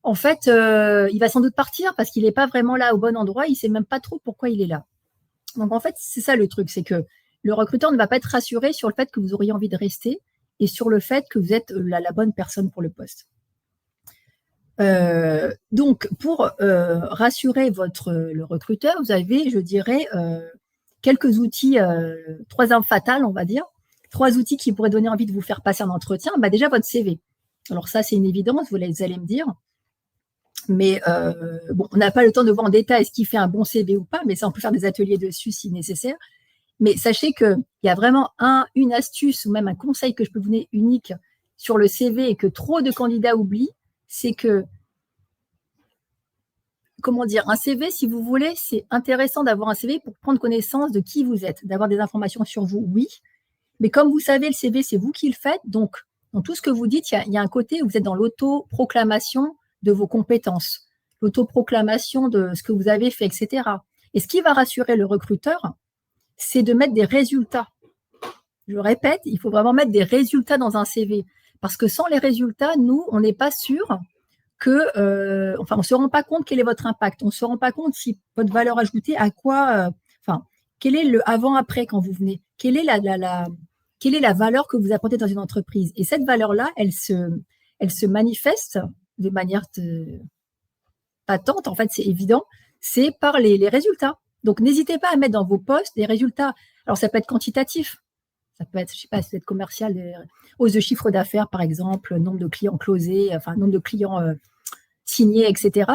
en fait, il va sans doute partir parce qu'il n'est pas vraiment là au bon endroit. Il ne sait même pas trop pourquoi il est là. Donc, en fait, c'est ça le truc, c'est que le recruteur ne va pas être rassuré sur le fait que vous auriez envie de rester et sur le fait que vous êtes la bonne personne pour le poste. Donc, pour rassurer le recruteur, vous avez, je dirais, quelques outils, 3 armes fatales, on va dire, 3 outils qui pourraient donner envie de vous faire passer un entretien. Déjà, votre CV. Alors ça, c'est une évidence, vous allez me dire. Mais on n'a pas le temps de voir en détail ce qui fait un bon CV ou pas, mais ça, on peut faire des ateliers dessus si nécessaire. Mais sachez qu'il y a vraiment une astuce ou même un conseil que je peux vous donner unique sur le CV et que trop de candidats oublient, c'est que, comment dire, un CV, si vous voulez, c'est intéressant d'avoir un CV pour prendre connaissance de qui vous êtes, d'avoir des informations sur vous, oui. Mais comme vous savez, le CV, c'est vous qui le faites. Donc, dans tout ce que vous dites, il y a un côté où vous êtes dans l'autoproclamation de vos compétences, l'autoproclamation de ce que vous avez fait, etc. Et ce qui va rassurer le recruteur, c'est de mettre des résultats. Je répète, il faut vraiment mettre des résultats dans un CV. Parce que sans les résultats, nous, on n'est pas sûr que… on ne se rend pas compte quel est votre impact. On ne se rend pas compte si votre valeur ajoutée, à quoi… quel est le avant-après quand vous venez? Quelle est la valeur que vous apportez dans une entreprise? Et cette valeur-là, elle se manifeste de manière patente, en fait, c'est évident, c'est par les résultats. Donc, n'hésitez pas à mettre dans vos postes des résultats. Alors, ça peut être quantitatif. Ça peut être, je ne sais pas, ça peut être commercial, hausse de chiffre d'affaires, par exemple, nombre de clients closés, nombre de clients signés, etc.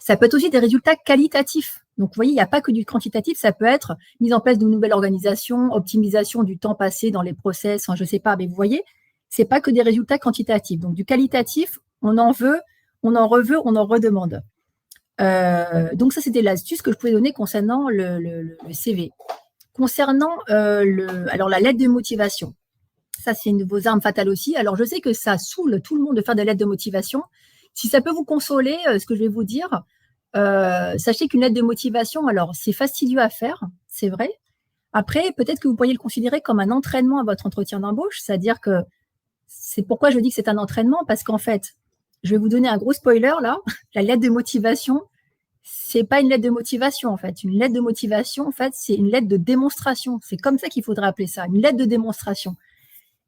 Ça peut être aussi des résultats qualitatifs. Donc, vous voyez, il n'y a pas que du quantitatif, ça peut être mise en place d'une nouvelle organisation, optimisation du temps passé dans les process, je ne sais pas, mais vous voyez, ce n'est pas que des résultats quantitatifs. Donc, du qualitatif, on en veut, on en reveut, on en redemande. Donc, ça, c'était l'astuce que je pouvais donner concernant le CV. Concernant la lettre de motivation, ça, c'est une de vos armes fatales aussi. Alors, je sais que ça saoule tout le monde de faire des lettres de motivation. Si ça peut vous consoler, ce que je vais vous dire, sachez qu'une lettre de motivation, alors, c'est fastidieux à faire, c'est vrai. Après, peut-être que vous pourriez le considérer comme un entraînement à votre entretien d'embauche, c'est-à-dire que c'est pourquoi je dis que c'est un entraînement, parce qu'en fait, je vais vous donner un gros spoiler là, la lettre de motivation, c'est pas une lettre de motivation en fait. Une lettre de motivation, en fait, c'est une lettre de démonstration. C'est comme ça qu'il faudrait appeler ça, une lettre de démonstration.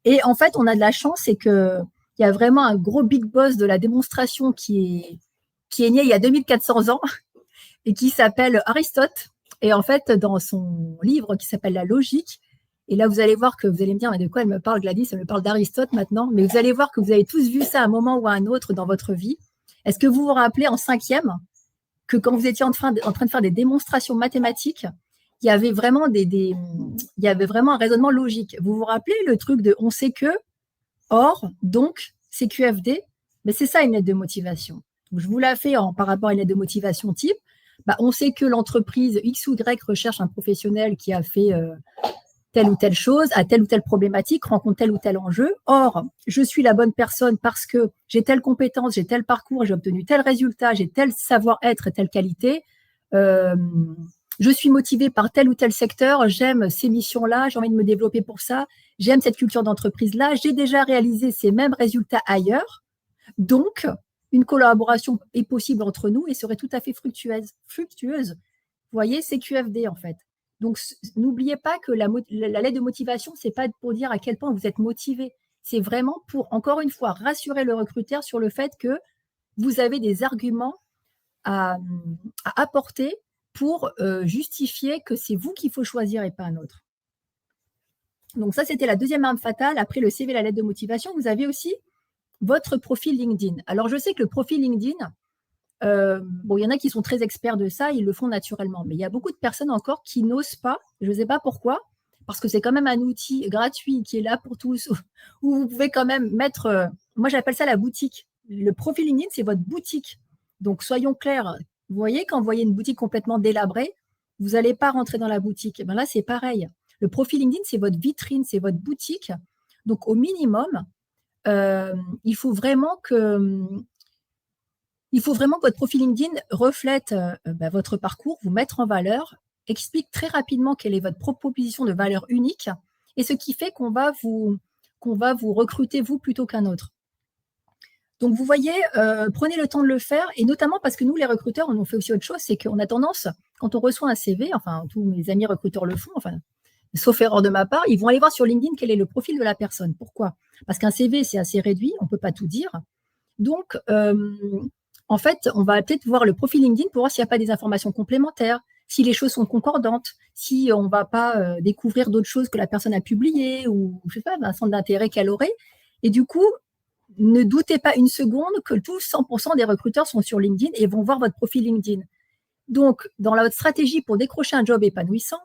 Et en fait, on a de la chance, c'est qu'il y a vraiment un gros big boss de la démonstration qui est né il y a 2400 ans et qui s'appelle Aristote. Et en fait, dans son livre qui s'appelle La Logique, et là, vous allez voir que vous allez me dire, mais de quoi elle me parle, Gladys? Elle me parle d'Aristote maintenant. Mais vous allez voir que vous avez tous vu ça à un moment ou à un autre dans votre vie. Est-ce que vous vous rappelez en 5e que quand vous étiez en train de faire des démonstrations mathématiques, il y avait vraiment il y avait vraiment un raisonnement logique. Vous vous rappelez le truc de on sait que, or, donc, CQFD? Mais c'est ça une lettre de motivation. Donc, je vous la fais par rapport à une lettre de motivation type. on sait que l'entreprise X ou Y recherche un professionnel qui a fait telle ou telle chose, a telle ou telle problématique, rencontre tel ou tel enjeu. Or, je suis la bonne personne parce que j'ai telle compétence, j'ai tel parcours, j'ai obtenu tel résultat, j'ai tel savoir-être et telle qualité. Je suis motivée par tel ou tel secteur, j'aime ces missions-là, j'ai envie de me développer pour ça, j'aime cette culture d'entreprise-là, j'ai déjà réalisé ces mêmes résultats ailleurs. Donc, une collaboration est possible entre nous et serait tout à fait fructueuse. Vous voyez, c'est QFD en fait. Donc, n'oubliez pas que la lettre de motivation, c'est pas pour dire à quel point vous êtes motivé. C'est vraiment pour, encore une fois, rassurer le recruteur sur le fait que vous avez des arguments à apporter pour justifier que c'est vous qu'il faut choisir et pas un autre. Donc, ça, c'était la deuxième arme fatale. Après le CV et la lettre de motivation, vous avez aussi votre profil LinkedIn. Alors, je sais que le profil LinkedIn, il y en a qui sont très experts de ça, ils le font naturellement. Mais il y a beaucoup de personnes encore qui n'osent pas, je ne sais pas pourquoi, parce que c'est quand même un outil gratuit qui est là pour tous, où vous pouvez quand même mettre, moi j'appelle ça la boutique. Le profil LinkedIn, c'est votre boutique. Donc, soyons clairs. Vous voyez, quand vous voyez une boutique complètement délabrée, vous n'allez pas rentrer dans la boutique. Et bien là, c'est pareil. Le profil LinkedIn, c'est votre vitrine, c'est votre boutique. Donc, au minimum, il faut vraiment que votre profil LinkedIn reflète votre parcours, vous mettre en valeur, explique très rapidement quelle est votre proposition de valeur unique et ce qui fait qu'on va vous recruter vous plutôt qu'un autre. Donc, vous voyez, prenez le temps de le faire et notamment parce que nous, les recruteurs, on fait aussi autre chose, c'est qu'on a tendance, quand on reçoit un CV, enfin, tous mes amis recruteurs le font, enfin, sauf erreur de ma part, ils vont aller voir sur LinkedIn quel est le profil de la personne. Pourquoi? Parce qu'un CV, c'est assez réduit, on ne peut pas tout dire. Donc, en fait, on va peut-être voir le profil LinkedIn pour voir s'il n'y a pas des informations complémentaires, si les choses sont concordantes, si on ne va pas découvrir d'autres choses que la personne a publiées ou, je ne sais pas, un centre d'intérêt qu'elle aurait. Et du coup, ne doutez pas une seconde que tous 100% des recruteurs sont sur LinkedIn et vont voir votre profil LinkedIn. Donc, dans votre stratégie pour décrocher un job épanouissant,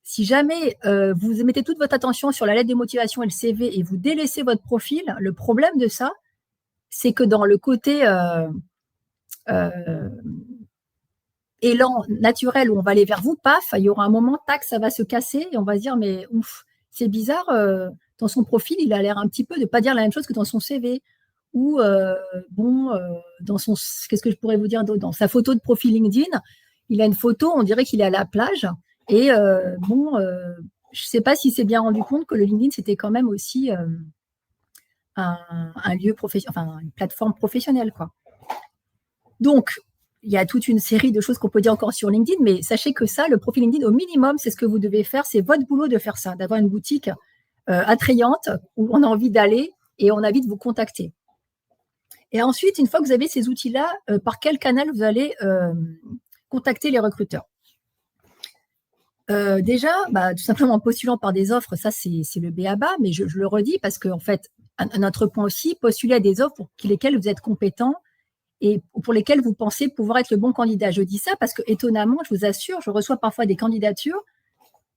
si jamais vous mettez toute votre attention sur la lettre de motivation et le CV et vous délaissez votre profil, le problème de ça, c'est que dans le côté élan naturel où on va aller vers vous, paf, il y aura un moment, tac, ça va se casser et on va se dire, mais ouf, c'est bizarre, dans son profil, il a l'air un petit peu de ne pas dire la même chose que dans son CV. Ou, dans son, qu'est-ce que je pourrais vous dire d'autre? Dans sa photo de profil LinkedIn, il a une photo, on dirait qu'il est à la plage. Et je ne sais pas si c'est bien rendu compte que le LinkedIn, c'était quand même aussi un lieu professionnel, enfin une plateforme professionnelle, quoi. Donc, il y a toute une série de choses qu'on peut dire encore sur LinkedIn, mais sachez que ça, le profil LinkedIn, au minimum, c'est ce que vous devez faire. C'est votre boulot de faire ça, d'avoir une boutique attrayante où on a envie d'aller et on a envie de vous contacter. Et ensuite, une fois que vous avez ces outils-là, par quel canal vous allez contacter les recruteurs? Déjà, tout simplement en postulant par des offres, ça c'est le b.a.-ba, mais je le redis parce qu'en fait, un autre point aussi, postuler à des offres pour lesquelles vous êtes compétent et pour lesquelles vous pensez pouvoir être le bon candidat. Je dis ça parce que étonnamment, je vous assure, je reçois parfois des candidatures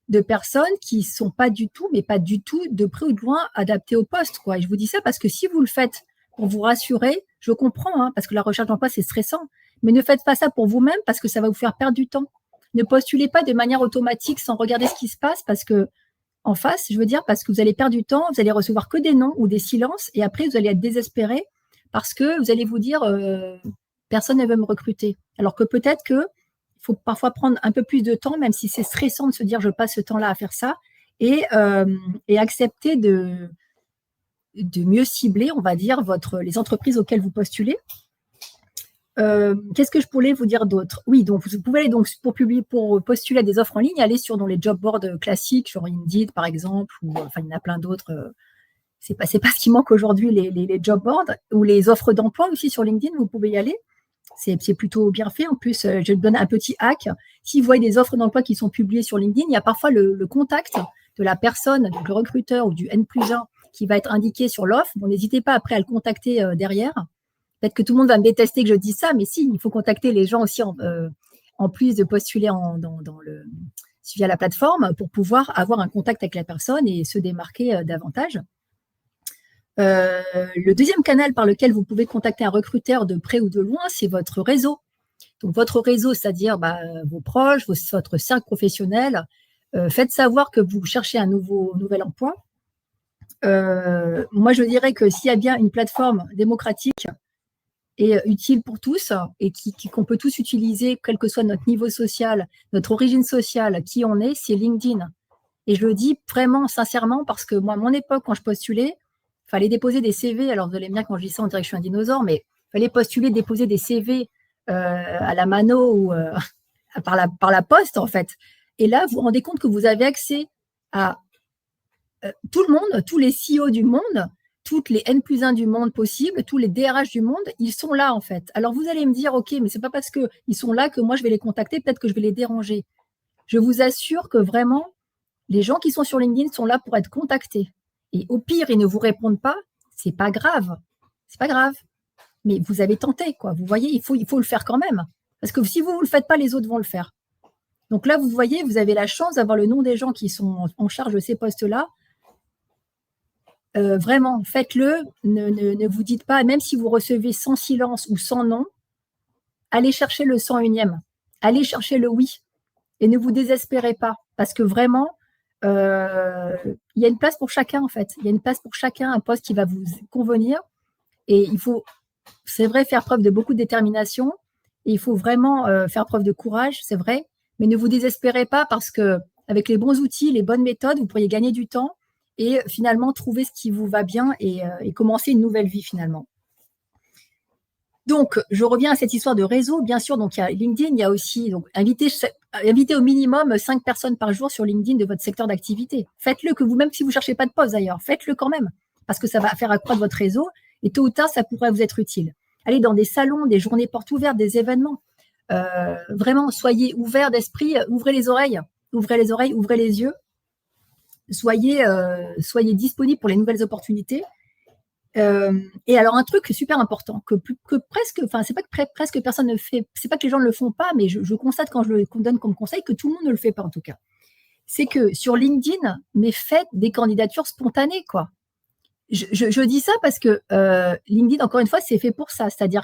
de personnes qui ne sont pas du tout, mais pas du tout, de près ou de loin, adaptées au poste, quoi. Et je vous dis ça parce que si vous le faites pour vous rassurer, je comprends, parce que la recherche d'emploi, c'est stressant, mais ne faites pas ça pour vous-même parce que ça va vous faire perdre du temps. Ne postulez pas de manière automatique sans regarder ce qui se passe parce que, en face, je veux dire, parce que vous allez perdre du temps, vous allez recevoir que des noms ou des silences et après, vous allez être désespéré parce que vous allez vous dire personne ne veut me recruter. Alors que peut-être qu'il faut parfois prendre un peu plus de temps, même si c'est stressant de se dire je passe ce temps-là à faire ça et accepter de mieux cibler, on va dire, les entreprises auxquelles vous postulez. Qu'est-ce que je pourrais vous dire d'autre? Oui, donc vous pouvez aller donc pour postuler à des offres en ligne, aller sur les job boards classiques, sur Indeed par exemple, ou enfin il y en a plein d'autres. C'est pas ce qui manque aujourd'hui, les job boards ou les offres d'emploi aussi sur LinkedIn. Vous pouvez y aller. C'est plutôt bien fait. En plus, je te donne un petit hack. Si vous voyez des offres d'emploi qui sont publiées sur LinkedIn, il y a parfois le contact de la personne, donc le recruteur ou du N+1 qui va être indiqué sur l'offre. Bon, n'hésitez pas après à le contacter derrière. Peut-être que tout le monde va me détester que je dise ça, mais si, il faut contacter les gens aussi en plus de postuler via la plateforme pour pouvoir avoir un contact avec la personne et se démarquer davantage. Le deuxième canal par lequel vous pouvez contacter un recruteur de près ou de loin, c'est votre réseau. Donc, votre réseau, c'est-à-dire vos proches, votre cercle professionnel, faites savoir que vous cherchez un nouvel emploi. Moi, je dirais que s'il y a bien une plateforme démocratique et utile pour tous et qu'on peut tous utiliser, quel que soit notre niveau social, notre origine sociale, qui on est, c'est LinkedIn. Et je le dis vraiment sincèrement parce que moi, à mon époque, quand je postulais, il fallait déposer des CV. Alors, vous allez me dire, quand je dis ça, on dirait que je suis un dinosaure, mais il fallait postuler, déposer des CV à la mano ou par la poste, en fait. Et là, vous vous rendez compte que vous avez accès à tout le monde, tous les CEO du monde, toutes les N+1 du monde possible, tous les DRH du monde, ils sont là, en fait. Alors, vous allez me dire, OK, mais c'est pas parce qu'ils sont là que moi, je vais les contacter, peut-être que je vais les déranger. Je vous assure que vraiment, les gens qui sont sur LinkedIn sont là pour être contactés. Et au pire, ils ne vous répondent pas, c'est pas grave. C'est pas grave. Mais vous avez tenté, quoi. Vous voyez, il faut le faire quand même. Parce que si vous ne le faites pas, les autres vont le faire. Donc là, vous voyez, vous avez la chance d'avoir le nom des gens qui sont en charge de ces postes-là. Vraiment, faites-le. Ne vous dites pas, même si vous recevez sans silence ou sans nom, allez chercher le 101e. Allez chercher le oui. Et ne vous désespérez pas. Parce que vraiment, il y a une place pour chacun, en fait. Il y a une place pour chacun, un poste qui va vous convenir. Et il faut, c'est vrai, faire preuve de beaucoup de détermination. Et il faut vraiment faire preuve de courage, c'est vrai. Mais ne vous désespérez pas parce que avec les bons outils, les bonnes méthodes, vous pourriez gagner du temps et finalement trouver ce qui vous va bien et commencer une nouvelle vie finalement. Donc, je reviens à cette histoire de réseau. Bien sûr, donc il y a LinkedIn, il y a aussi donc inviter au minimum 5 personnes par jour sur LinkedIn de votre secteur d'activité. Faites-le que vous-même, si vous ne cherchez pas de poste d'ailleurs, faites-le quand même, parce que ça va faire accroître votre réseau et tôt ou tard, ça pourrait vous être utile. Allez dans des salons, des journées portes ouvertes, des événements. Vraiment, soyez ouverts d'esprit, ouvrez les oreilles, ouvrez les yeux. Soyez disponibles pour les nouvelles opportunités. Et alors un truc super important que presque, enfin c'est pas que presque personne ne fait, c'est pas que les gens ne le font pas, mais je constate quand je le donne comme conseil que tout le monde ne le fait pas en tout cas. C'est que sur LinkedIn, mais faites des candidatures spontanées quoi. Je dis ça parce que LinkedIn, encore une fois, c'est fait pour ça, c'est-à-dire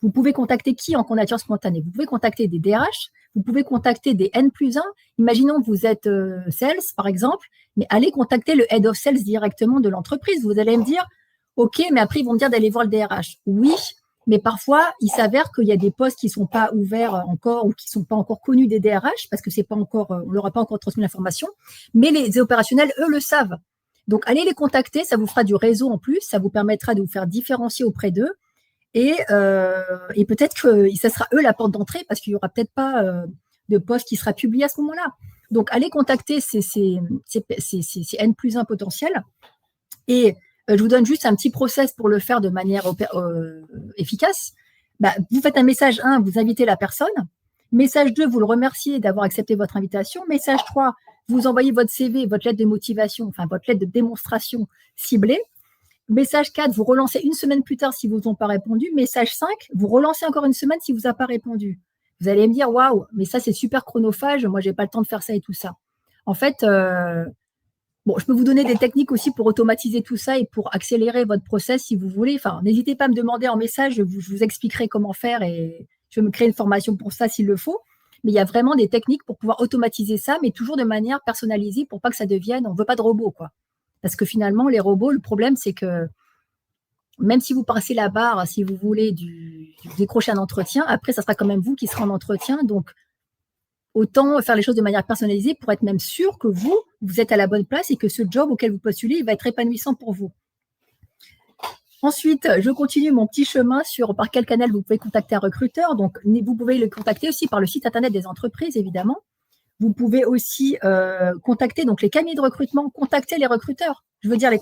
vous pouvez contacter qui en candidature spontanée? Vous pouvez contacter des DRH, vous pouvez contacter des N+1. Imaginons que vous êtes sales par exemple, mais allez contacter le head of sales directement de l'entreprise. Vous allez me dire OK, mais après, ils vont me dire d'aller voir le DRH. Oui, mais parfois, il s'avère qu'il y a des postes qui ne sont pas ouverts encore ou qui ne sont pas encore connus des DRH parce que c'est pas encore, on leur a pas encore transmis l'information. Mais les opérationnels, eux, le savent. Donc, allez les contacter, ça vous fera du réseau en plus, ça vous permettra de vous faire différencier auprès d'eux. Et peut-être que ça sera eux la porte d'entrée parce qu'il n'y aura peut-être pas de poste qui sera publié à ce moment-là. Donc, allez contacter ces N+1 potentiels et je vous donne juste un petit process pour le faire de manière efficace. Vous faites un message 1, vous invitez la personne. Message 2, vous le remerciez d'avoir accepté votre invitation. Message 3, vous envoyez votre CV, votre lettre de motivation, enfin votre lettre de démonstration ciblée. Message 4, vous relancez une semaine plus tard si vous n'ont pas répondu. Message 5, vous relancez encore une semaine si vous n'avez pas répondu. Vous allez me dire, waouh, mais ça c'est super chronophage, moi j'ai pas le temps de faire ça et tout ça. En fait, bon, je peux vous donner des techniques aussi pour automatiser tout ça et pour accélérer votre process si vous voulez. Enfin, n'hésitez pas à me demander en message, je vous expliquerai comment faire et je vais me créer une formation pour ça s'il le faut. Mais il y a vraiment des techniques pour pouvoir automatiser ça, mais toujours de manière personnalisée pour pas que ça devienne, on veut pas de robots, quoi. Parce que finalement, les robots, le problème, c'est que même si vous passez la barre, si vous voulez, décrocher un entretien, après, ça sera quand même vous qui serez en entretien. Donc, autant faire les choses de manière personnalisée pour être même sûr que vous êtes à la bonne place et que ce job auquel vous postulez, il va être épanouissant pour vous. Ensuite, je continue mon petit chemin sur par quel canal vous pouvez contacter un recruteur. Donc, vous pouvez le contacter aussi par le site internet des entreprises, évidemment. Vous pouvez aussi contacter donc les cabinets de recrutement, contacter les recruteurs. Je veux dire les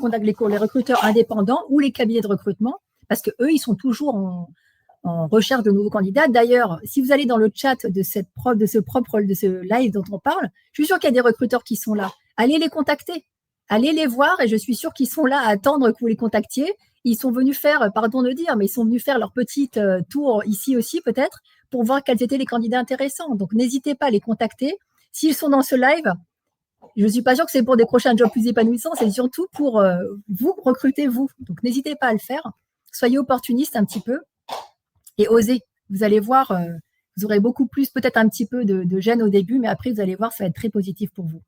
recruteurs indépendants ou les cabinets de recrutement, parce que eux, ils sont toujours en recherche de nouveaux candidats. D'ailleurs, si vous allez dans le chat de ce live dont on parle, je suis sûre qu'il y a des recruteurs qui sont là. Allez les contacter, allez les voir et je suis sûre qu'ils sont là à attendre que vous les contactiez. Ils sont venus faire, pardon de dire, mais ils sont venus faire leur petite tour ici aussi peut-être pour voir quels étaient les candidats intéressants. Donc, n'hésitez pas à les contacter. S'ils sont dans ce live, je ne suis pas sûre que c'est pour décrocher un job plus épanouissant, c'est surtout pour vous recruter vous. Donc, n'hésitez pas à le faire. Soyez opportuniste un petit peu et osez. Vous allez voir, Vous aurez beaucoup plus, peut-être un petit peu de gêne au début, mais après, vous allez voir, ça va être très positif pour vous.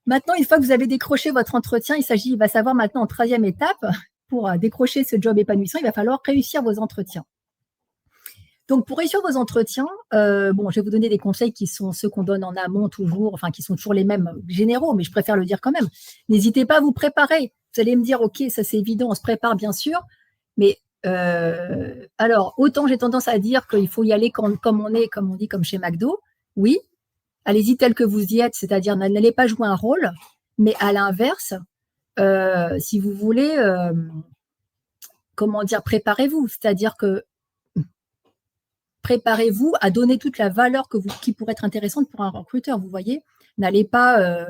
Maintenant, une fois que vous avez décroché votre entretien, il va savoir maintenant en 3e étape, pour décrocher ce job épanouissant, il va falloir réussir vos entretiens. Donc, pour réussir vos entretiens, bon, je vais vous donner des conseils qui sont ceux qu'on donne en amont toujours, enfin, qui sont toujours les mêmes généraux, mais je préfère le dire quand même. N'hésitez pas à vous préparer. Vous allez me dire, OK, ça c'est évident, on se prépare bien sûr, mais alors, autant j'ai tendance à dire qu'il faut y aller comme on est, comme on dit, comme chez McDo, oui, allez-y tel que vous y êtes, c'est-à-dire n'allez pas jouer un rôle, mais à l'inverse, si vous voulez, comment dire, préparez-vous, c'est-à-dire que préparez-vous à donner toute la valeur qui pourrait être intéressante pour un recruteur, vous voyez. N'allez pas,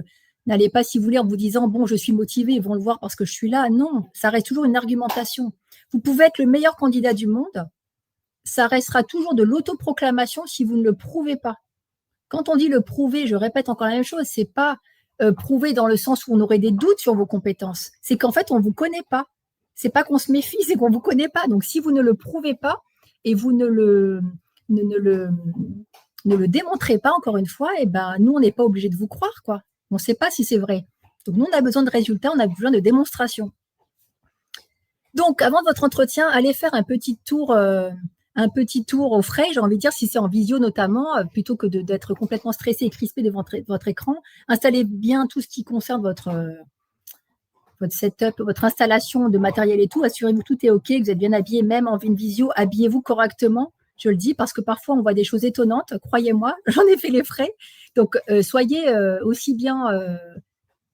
si vous voulez, en vous disant, bon, je suis motivé, ils vont le voir parce que je suis là. Non, ça reste toujours une argumentation. Vous pouvez être le meilleur candidat du monde, ça restera toujours de l'autoproclamation si vous ne le prouvez pas. Quand on dit le prouver, je répète encore la même chose, c'est pas prouver dans le sens où on aurait des doutes sur vos compétences. C'est qu'en fait, on ne vous connaît pas. C'est pas qu'on se méfie, c'est qu'on ne vous connaît pas. Donc, si vous ne le prouvez pas et vous ne le démontrez pas, encore une fois, et ben, nous, on n'est pas obligé de vous croire, quoi. On ne sait pas si c'est vrai. Donc, nous, on a besoin de résultats, on a besoin de démonstrations. Donc, avant votre entretien, allez faire un petit tour au frais, j'ai envie de dire, si c'est en visio notamment, plutôt que d'être complètement stressé et crispé devant votre écran. Installez bien tout ce qui concerne votre setup, votre installation de matériel et tout. Assurez-vous que tout est OK, que vous êtes bien habillé, même en visio. Habillez-vous correctement, je le dis, parce que parfois, on voit des choses étonnantes. Croyez-moi, j'en ai fait les frais. Donc, soyez aussi bien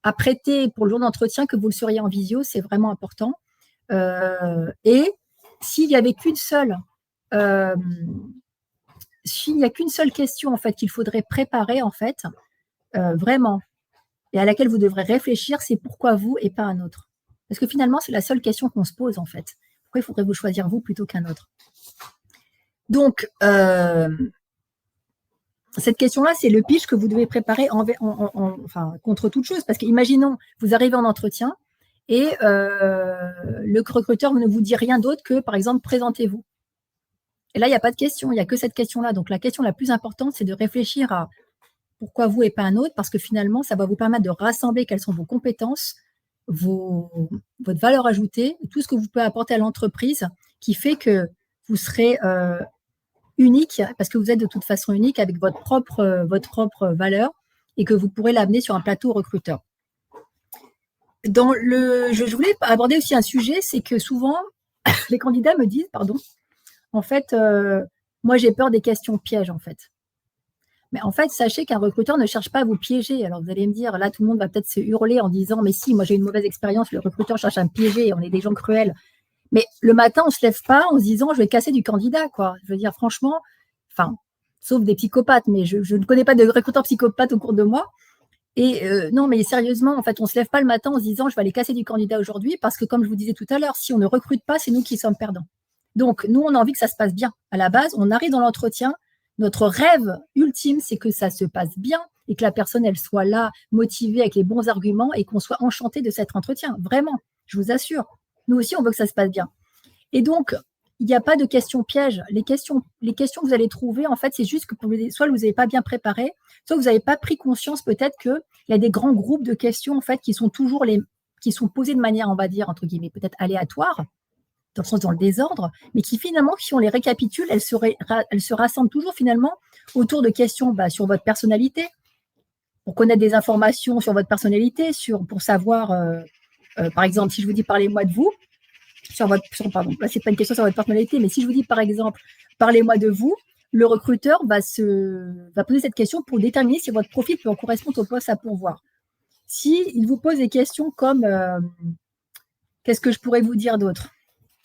apprêté pour le jour d'entretien que vous le seriez en visio. C'est vraiment important. Et s'il n'y avait qu'une seule s'il n'y a qu'une seule question en fait qu'il faudrait préparer en fait, vraiment, et à laquelle vous devrez réfléchir, c'est pourquoi vous et pas un autre. Parce que finalement, c'est la seule question qu'on se pose en fait. Pourquoi il faudrait vous choisir vous plutôt qu'un autre? Donc, cette question-là, c'est le pitch que vous devez préparer enfin, contre toute chose. Parce qu'imaginons, vous arrivez en entretien et le recruteur ne vous dit rien d'autre que, par exemple, présentez-vous. Et là, il n'y a pas de question, il n'y a que cette question-là. Donc, la question la plus importante, c'est de réfléchir à pourquoi vous et pas un autre, parce que finalement, ça va vous permettre de rassembler quelles sont vos compétences, votre valeur ajoutée, tout ce que vous pouvez apporter à l'entreprise, qui fait que vous serez unique, parce que vous êtes de toute façon unique avec votre propre valeur, et que vous pourrez l'amener sur un plateau recruteur. Je voulais aborder aussi un sujet, c'est que souvent, les candidats me disent, en fait, moi, j'ai peur des questions pièges, en fait. Mais en fait, sachez qu'un recruteur ne cherche pas à vous piéger. Alors, vous allez me dire, là, tout le monde va peut-être se hurler en disant, mais si, moi, j'ai une mauvaise expérience, le recruteur cherche à me piéger, on est des gens cruels. Mais le matin, on ne se lève pas en se disant, je vais casser du candidat, quoi. Je veux dire, franchement, enfin, sauf des psychopathes, mais je ne connais pas de recruteurs psychopathes au cours de moi. Et non, mais sérieusement, en fait, on ne se lève pas le matin en se disant, je vais aller casser du candidat aujourd'hui, parce que comme je vous disais tout à l'heure, si on ne recrute pas, c'est nous qui sommes perdants. Donc, nous, on a envie que ça se passe bien. À la base, on arrive dans l'entretien. Notre rêve ultime, c'est que ça se passe bien et que la personne, elle soit là, motivée avec les bons arguments et qu'on soit enchanté de cet entretien. Vraiment, je vous assure. Nous aussi, on veut que ça se passe bien. Et donc, il n'y a pas de questions pièges. Les questions que vous allez trouver, en fait, c'est juste que soit vous n'avez pas bien préparé, soit vous n'avez pas pris conscience peut-être qu'il y a des grands groupes de questions, en fait, qui sont posées de manière, on va dire, entre guillemets, peut-être aléatoire, dans le sens dans le désordre, mais qui finalement, si on les récapitule, elles se rassemblent toujours finalement autour de questions sur votre personnalité, pour connaître des informations sur votre personnalité, pour savoir, par exemple, si je vous dis parlez-moi de vous, pardon, là c'est pas une question sur votre personnalité, mais si je vous dis par exemple parlez-moi de vous, le recruteur va poser cette question pour déterminer si votre profil peut en correspondre au poste à pourvoir. Si il vous pose des questions comme qu'est-ce que je pourrais vous dire d'autre?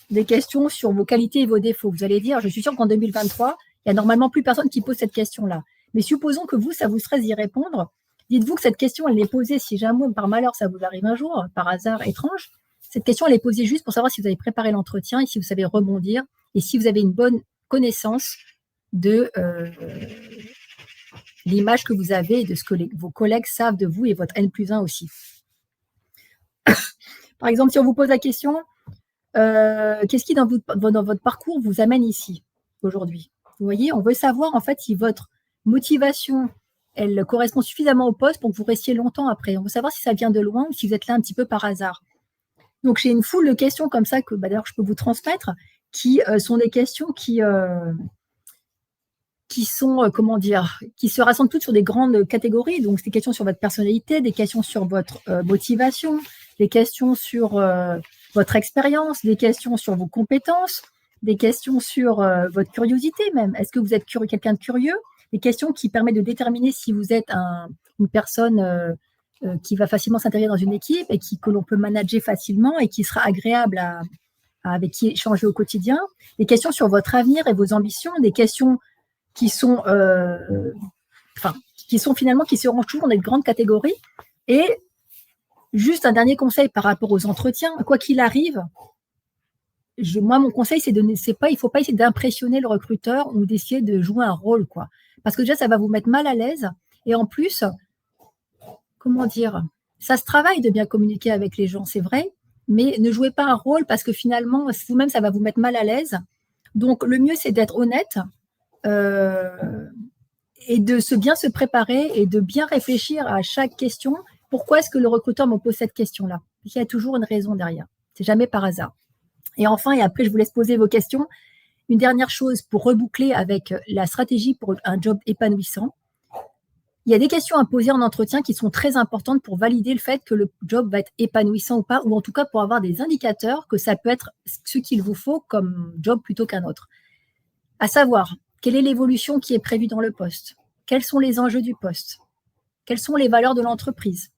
Des questions sur vos qualités et vos défauts. Vous allez dire, je suis sûre qu'en 2023, il n'y a normalement plus personne qui pose cette question-là. Mais supposons que vous, ça vous stresse d'y répondre. Dites-vous que cette question, elle est posée, si jamais, par malheur, ça vous arrive un jour, par hasard étrange. Cette question, elle est posée juste pour savoir si vous avez préparé l'entretien et si vous savez rebondir et si vous avez une bonne connaissance de l'image que vous avez et de ce que vos collègues savent de vous et votre N+1 aussi. Par exemple, si on vous pose la question, qu'est-ce qui, dans votre parcours, vous amène ici, aujourd'hui? Vous voyez, on veut savoir en fait si votre motivation, elle correspond suffisamment au poste pour que vous restiez longtemps après. On veut savoir si ça vient de loin ou si vous êtes là un petit peu par hasard. Donc j'ai une foule de questions comme ça que d'ailleurs je peux vous transmettre, qui sont des questions qui sont, comment dire, qui se rassemblent toutes sur des grandes catégories. Donc, c'est des questions sur votre personnalité, des questions sur votre motivation, des questions sur votre expérience, des questions sur vos compétences, des questions sur votre curiosité même. Est-ce que vous êtes quelqu'un de curieux? Des questions qui permettent de déterminer si vous êtes une personne qui va facilement s'intégrer dans une équipe et que l'on peut manager facilement et qui sera agréable avec qui échanger au quotidien. Des questions sur votre avenir et vos ambitions, des questions qui sont finalement qui se rangent toujours dans des grandes catégories. Et juste un dernier conseil par rapport aux entretiens, quoi qu'il arrive, moi mon conseil il ne faut pas essayer d'impressionner le recruteur ou d'essayer de jouer un rôle, quoi. Parce que déjà ça va vous mettre mal à l'aise et en plus, comment dire, ça se travaille de bien communiquer avec les gens, c'est vrai, mais ne jouez pas un rôle parce que finalement vous-même ça va vous mettre mal à l'aise. Donc le mieux c'est d'être honnête. Et de bien se préparer et de bien réfléchir à chaque question. Pourquoi est-ce que le recruteur me pose cette question-là? Il y a toujours une raison derrière. C'est jamais par hasard. Et enfin, et après, je vous laisse poser vos questions. Une dernière chose pour reboucler avec la stratégie pour un job épanouissant. Il y a des questions à poser en entretien qui sont très importantes pour valider le fait que le job va être épanouissant ou pas, ou en tout cas pour avoir des indicateurs que ça peut être ce qu'il vous faut comme job plutôt qu'un autre. À savoir, quelle est l'évolution qui est prévue dans le poste? Quels sont les enjeux du poste? Quelles sont les valeurs de l'entreprise?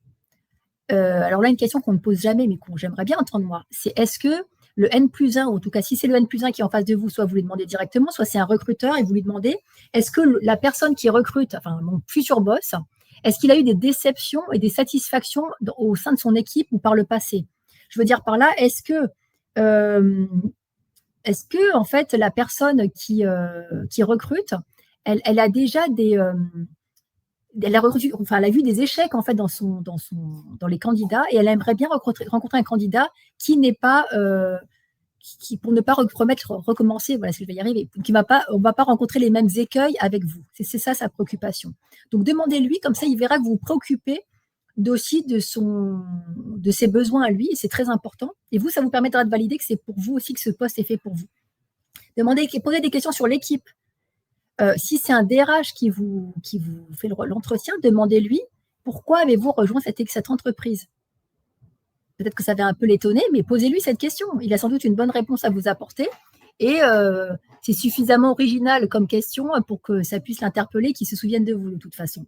Alors là, une question qu'on ne pose jamais, mais que j'aimerais bien entendre moi, c'est est-ce que le N+1, ou en tout cas si c'est le N+1 qui est en face de vous, soit vous lui demandez directement, soit c'est un recruteur et vous lui demandez, est-ce que la personne qui recrute, enfin mon futur boss, est-ce qu'il a eu des déceptions et des satisfactions au sein de son équipe ou par le passé? Je veux dire par là, est-ce que en fait la personne qui recrute, elle a déjà elle a vu des échecs en fait dans les candidats et elle aimerait bien rencontrer un candidat qui n'est pas pour ne pas recommencer, voilà ce que je vais y arriver, on va pas rencontrer les mêmes écueils avec vous. C'est ça sa préoccupation. Donc demandez-lui, comme ça il verra que vous vous préoccupez aussi de ses besoins à lui, et c'est très important. Et vous, ça vous permettra de valider que c'est pour vous aussi que ce poste est fait pour vous. Posez des questions sur l'équipe. Si c'est un DRH qui vous fait l'entretien, demandez-lui pourquoi avez-vous rejoint cette entreprise. Peut-être que ça va un peu l'étonner, mais posez-lui cette question. Il a sans doute une bonne réponse à vous apporter. Et c'est suffisamment original comme question pour que ça puisse l'interpeller, qu'il se souvienne de vous de toute façon.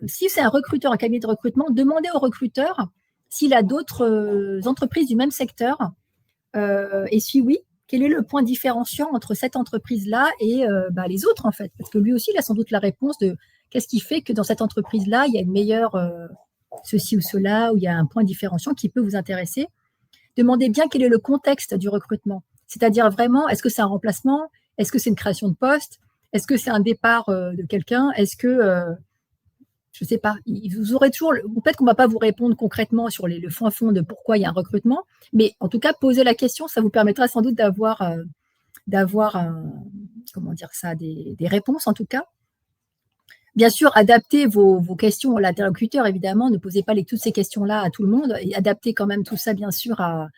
Si c'est un recruteur, un cabinet de recrutement, demandez au recruteur s'il a d'autres entreprises du même secteur. Et si oui, quel est le point différenciant entre cette entreprise-là et les autres, en fait? Parce que lui aussi, il a sans doute la réponse de qu'est-ce qui fait que dans cette entreprise-là, il y a une meilleure ceci ou cela, ou il y a un point différenciant qui peut vous intéresser. Demandez bien quel est le contexte du recrutement. C'est-à-dire vraiment, est-ce que c'est un remplacement? Est-ce que c'est une création de poste? Est-ce que c'est un départ de quelqu'un? Est-ce que je ne sais pas, vous aurez toujours, peut-être qu'on ne va pas vous répondre concrètement sur le fond de pourquoi il y a un recrutement, mais en tout cas, poser la question, ça vous permettra sans doute d'avoir comment dire ça, des réponses en tout cas. Bien sûr, adaptez vos questions à l'interlocuteur, évidemment, ne posez pas toutes ces questions-là à tout le monde, et adaptez quand même tout ça, bien sûr, à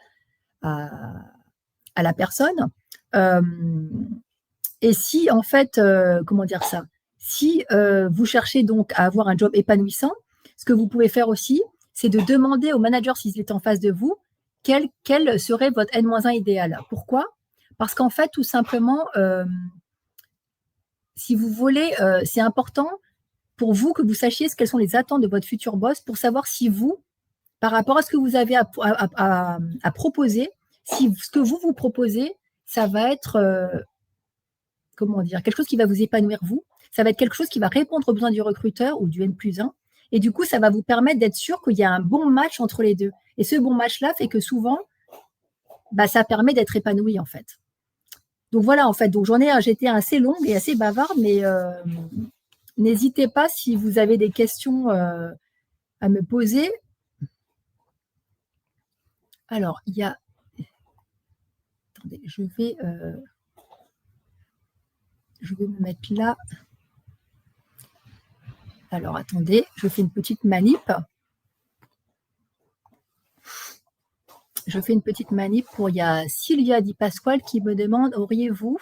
la personne. Et si, en fait, comment dire ça, si vous cherchez donc à avoir un job épanouissant, ce que vous pouvez faire aussi, c'est de demander au manager s'il est en face de vous, quel serait votre N-1 idéal. Pourquoi? Parce qu'en fait, tout simplement, si vous voulez, c'est important pour vous que vous sachiez quelles sont les attentes de votre futur boss pour savoir si vous, par rapport à ce que vous avez à proposer, si ce que vous proposez, ça va être comment dire, quelque chose qui va vous épanouir vous, ça va être quelque chose qui va répondre aux besoins du recruteur ou du N+1, et du coup, ça va vous permettre d'être sûr qu'il y a un bon match entre les deux. Et ce bon match-là fait que souvent, ça permet d'être épanoui, en fait. Donc voilà, en fait, donc j'étais assez longue et assez bavarde, mais n'hésitez pas si vous avez des questions à me poser. Alors, il y a... Attendez, je vais... je vais me mettre là. Alors, attendez, je fais une petite manip. Je fais une petite manip pour, il y a Sylvia Di Pasquale qui me demande, auriez-vous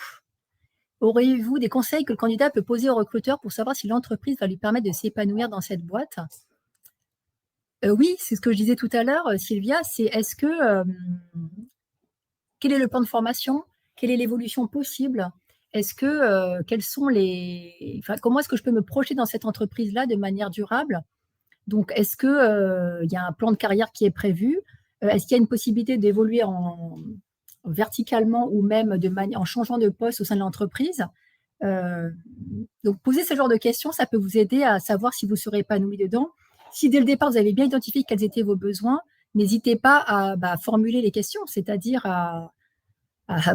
des conseils que le candidat peut poser au recruteur pour savoir si l'entreprise va lui permettre de s'épanouir dans cette boîte? Oui, c'est ce que je disais tout à l'heure, Sylvia, c'est quel est le plan de formation? Quelle est l'évolution possible? Quels sont comment est-ce que je peux me projeter dans cette entreprise-là de manière durable? Donc, est-ce qu'il y a un plan de carrière qui est prévu? Est-ce qu'il y a une possibilité d'évoluer verticalement ou même en changeant de poste au sein de l'entreprise? Donc, poser ce genre de questions, ça peut vous aider à savoir si vous serez épanoui dedans. Si dès le départ, vous avez bien identifié quels étaient vos besoins, n'hésitez pas à formuler les questions, c'est-à-dire à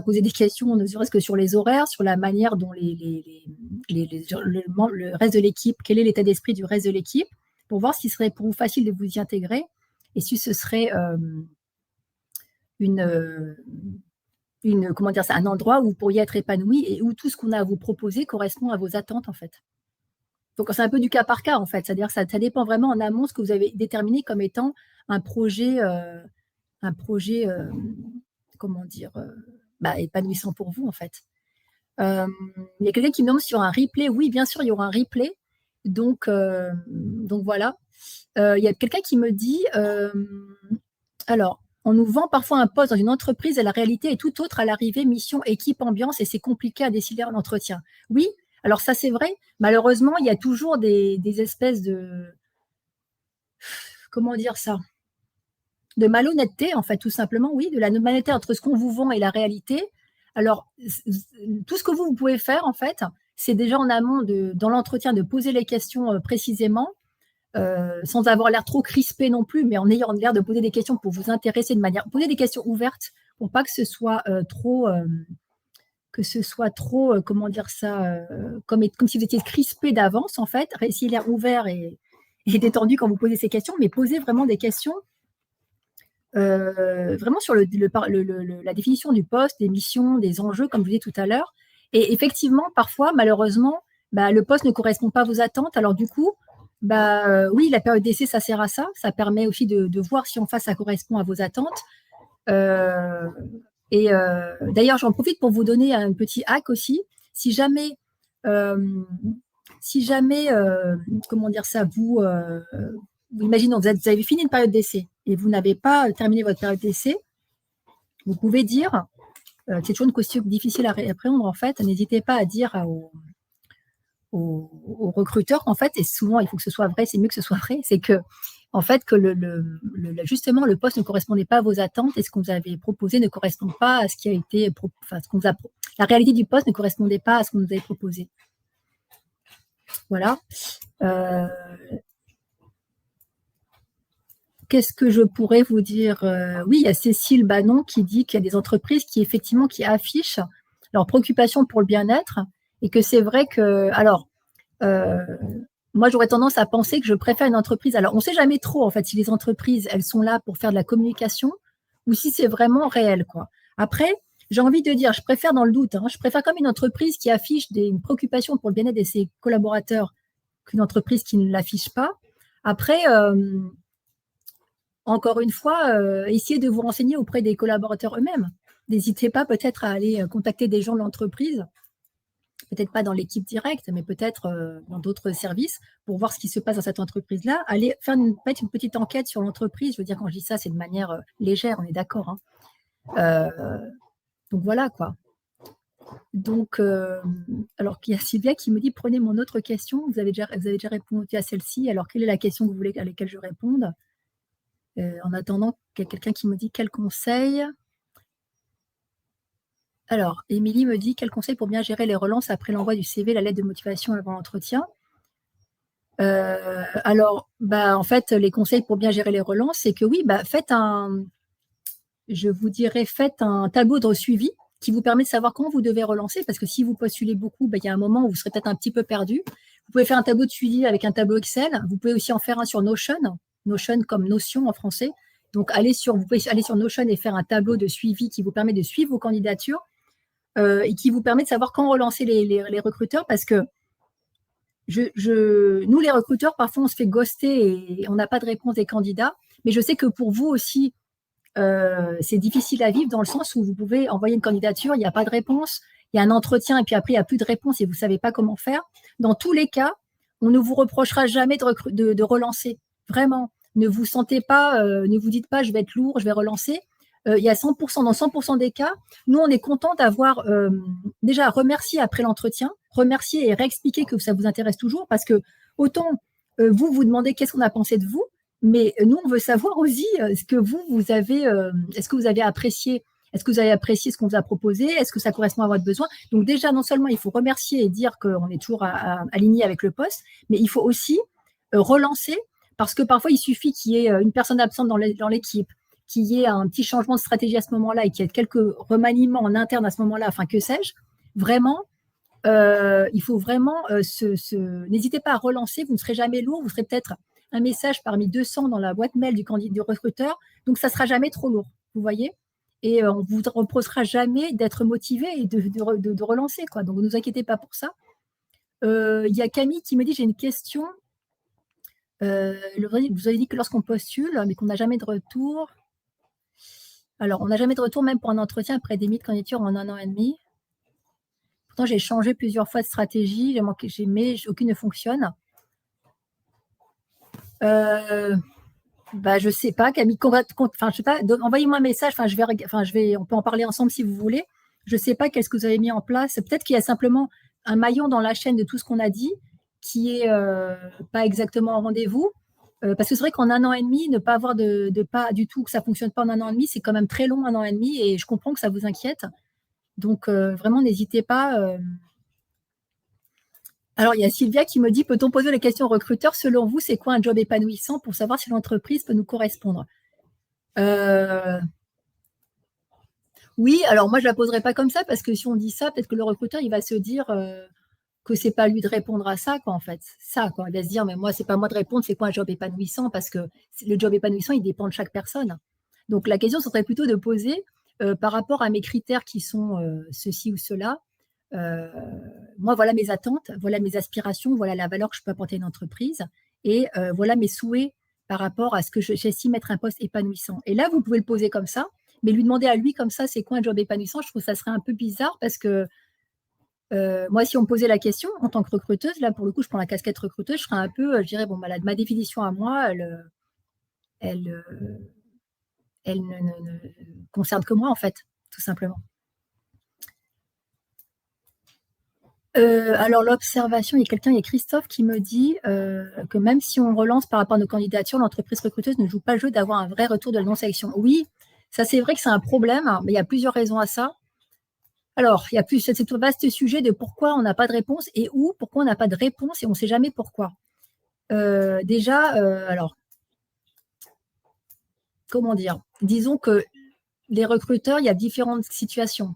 poser des questions, ne serait-ce que sur les horaires, sur la manière dont le reste de l'équipe, quel est l'état d'esprit du reste de l'équipe, pour voir si ce serait pour vous facile de vous y intégrer et si ce serait un endroit où vous pourriez être épanoui et où tout ce qu'on a à vous proposer correspond à vos attentes, en fait. Donc, c'est un peu du cas par cas, en fait. C'est-à-dire que ça dépend vraiment en amont ce que vous avez déterminé comme étant un projet épanouissant pour vous, en fait. Il y a quelqu'un qui me demande s'il y aura un replay. Oui, bien sûr, il y aura un replay. Donc voilà. Il y a quelqu'un qui me dit, alors, on nous vend parfois un poste dans une entreprise et la réalité est tout autre à l'arrivée, mission, équipe, ambiance, et c'est compliqué à décider en entretien. Oui, alors ça c'est vrai. Malheureusement, il y a toujours des espèces de, comment dire ça, de malhonnêteté, en fait, tout simplement, oui, de la malhonnêteté entre ce qu'on vous vend et la réalité. Alors, tout ce que vous pouvez faire, en fait, c'est déjà en amont, dans l'entretien, de poser les questions précisément, sans avoir l'air trop crispé non plus, mais en ayant l'air de poser des questions pour vous intéresser de manière... Poser des questions ouvertes pour pas que ce soit trop... comment dire ça, comme si vous étiez crispé d'avance, en fait. Essayez l'air ouvert et détendu quand vous posez ces questions, mais posez vraiment des questions vraiment sur la définition du poste, des missions, des enjeux, comme je vous disais tout à l'heure. Et effectivement, parfois, malheureusement, le poste ne correspond pas à vos attentes. Alors du coup, oui, la période d'essai, ça sert à ça. Ça permet aussi de voir si en face, ça correspond à vos attentes. D'ailleurs, j'en profite pour vous donner un petit hack aussi. Si jamais, comment dire ça, vous imaginons, vous avez fini une période d'essai et vous n'avez pas terminé votre période d'essai, vous pouvez dire, c'est toujours une question difficile à répondre en fait, n'hésitez pas à dire aux recruteurs, en fait, et souvent il faut que ce soit vrai, c'est mieux que ce soit vrai, c'est que en fait que justement le poste ne correspondait pas à vos attentes et ce qu'on vous avait proposé ne correspond pas à ce qui a été, la réalité du poste ne correspondait pas à ce qu'on nous avait proposé. Voilà. Qu'est-ce que je pourrais vous dire? Oui, il y a Cécile Bannon qui dit qu'il y a des entreprises qui effectivement qui affichent leur préoccupation pour le bien-être et que c'est vrai que, alors, moi j'aurais tendance à penser que je préfère une entreprise. Alors, on ne sait jamais trop en fait si les entreprises elles sont là pour faire de la communication ou si c'est vraiment réel, quoi. Après, j'ai envie de dire, je préfère dans le doute, hein, je préfère comme une entreprise qui affiche une préoccupation pour le bien-être de ses collaborateurs qu'une entreprise qui ne l'affiche pas. Après, encore une fois, essayez de vous renseigner auprès des collaborateurs eux-mêmes. N'hésitez pas peut-être à aller contacter des gens de l'entreprise, peut-être pas dans l'équipe directe, mais peut-être dans d'autres services, pour voir ce qui se passe dans cette entreprise-là. Allez faire mettre une petite enquête sur l'entreprise. Je veux dire, quand je dis ça, c'est de manière légère, on est d'accord. Hein. Donc voilà, quoi. Donc, alors qu'il y a Sylvia qui me dit, prenez mon autre question. Vous avez déjà répondu à celle-ci. Alors, quelle est la question que vous voulez à laquelle je réponde? En attendant, il y a quelqu'un qui me dit quel conseil. Alors, Émilie me dit quel conseil pour bien gérer les relances après l'envoi du CV, la lettre de motivation avant l'entretien. Alors, en fait, les conseils pour bien gérer les relances, c'est que oui, faites un tableau de suivi qui vous permet de savoir quand vous devez relancer, parce que si vous postulez beaucoup, il y a un moment où vous serez peut-être un petit peu perdu. Vous pouvez faire un tableau de suivi avec un tableau Excel. Vous pouvez aussi en faire un sur Notion comme Notion en français. Donc, vous pouvez aller sur Notion et faire un tableau de suivi qui vous permet de suivre vos candidatures. et qui vous permet de savoir quand relancer les recruteurs, parce que nous, les recruteurs, parfois, on se fait ghoster et on n'a pas de réponse des candidats. Mais je sais que pour vous aussi, c'est difficile à vivre dans le sens où vous pouvez envoyer une candidature, il n'y a pas de réponse, il y a un entretien et puis après, il n'y a plus de réponse et vous ne savez pas comment faire. Dans tous les cas, on ne vous reprochera jamais de relancer. Vraiment, ne vous sentez pas, ne vous dites pas je vais être lourd, je vais relancer. Il y a 100%, dans 100% des cas, nous, on est content d'avoir déjà remercié après l'entretien, remercier et réexpliquer que ça vous intéresse toujours, parce que autant vous demandez qu'est-ce qu'on a pensé de vous, mais nous, on veut savoir aussi ce que vous avez, est-ce que vous avez apprécié, ce qu'on vous a proposé, est-ce que ça correspond à votre besoin. Donc déjà, non seulement il faut remercier et dire qu'on est toujours aligné avec le poste, mais il faut aussi relancer, parce que parfois, il suffit qu'il y ait une personne absente dans l'équipe, qu'il y ait un petit changement de stratégie à ce moment-là et qu'il y ait quelques remaniements en interne à ce moment-là, enfin, que sais-je, vraiment, il faut vraiment n'hésitez pas à relancer, vous ne serez jamais lourd, vous serez peut-être un message parmi 200 dans la boîte mail du recruteur, donc ça ne sera jamais trop lourd, vous voyez. Et on ne vous reprochera jamais d'être motivé et de relancer, quoi. Donc ne vous inquiétez pas pour ça. Il y a Camille qui me dit, j'ai une question. Vous avez dit que lorsqu'on postule, mais qu'on n'a jamais de retour. Alors, on n'a jamais de retour, même pour un entretien après des 1000 candidatures en 1 an et demi. Pourtant, j'ai changé plusieurs fois de stratégie, mais aucune ne fonctionne. Je sais pas, Camille, je sais pas, envoyez-moi un message, on peut en parler ensemble si vous voulez. Je sais pas qu'est-ce que vous avez mis en place. Peut-être qu'il y a simplement un maillon dans la chaîne de tout ce qu'on a dit qui est pas exactement au rendez-vous. Parce que c'est vrai qu'en 1 an et demi, ne pas avoir pas du tout, que ça fonctionne pas en 1 an et demi, c'est quand même très long, 1 an et demi, et je comprends que ça vous inquiète. Donc vraiment, n'hésitez pas. Alors, il y a Sylvia qui me dit, peut-on poser la question au recruteur, selon vous, c'est quoi un job épanouissant pour savoir si l'entreprise peut nous correspondre? Oui, alors moi, je ne la poserai pas comme ça, parce que si on dit ça, peut-être que le recruteur, il va se dire que c'est pas lui de répondre à ça, quoi, en fait. Ça, quoi. Il va se dire, mais moi, c'est pas à moi de répondre, c'est quoi un job épanouissant, parce que le job épanouissant, il dépend de chaque personne. Donc, la question serait plutôt de poser par rapport à mes critères qui sont ceci ou cela. Moi, voilà mes attentes, voilà mes aspirations, voilà la valeur que je peux apporter à une entreprise, et voilà mes souhaits par rapport à ce que j'estime être un poste épanouissant. Et là, vous pouvez le poser comme ça, mais lui demander à lui comme ça, c'est quoi un job épanouissant, je trouve que ça serait un peu bizarre, parce que moi, si on me posait la question en tant que recruteuse, là, pour le coup, je prends la casquette recruteuse, je serais un peu, je dirais, bon, ma définition à moi, elle ne concerne que moi, en fait, tout simplement. Alors, l'observation, il y a Christophe qui me dit que même si on relance par rapport à nos candidatures, l'entreprise recruteuse ne joue pas le jeu d'avoir un vrai retour de la non-sélection. Oui, ça c'est vrai que c'est un problème, mais il y a plusieurs raisons à ça. Alors, il y a c'est un vaste sujet de pourquoi on n'a pas de réponse et pourquoi on n'a pas de réponse et on ne sait jamais pourquoi. Alors, comment dire? Disons que les recruteurs, il y a différentes situations.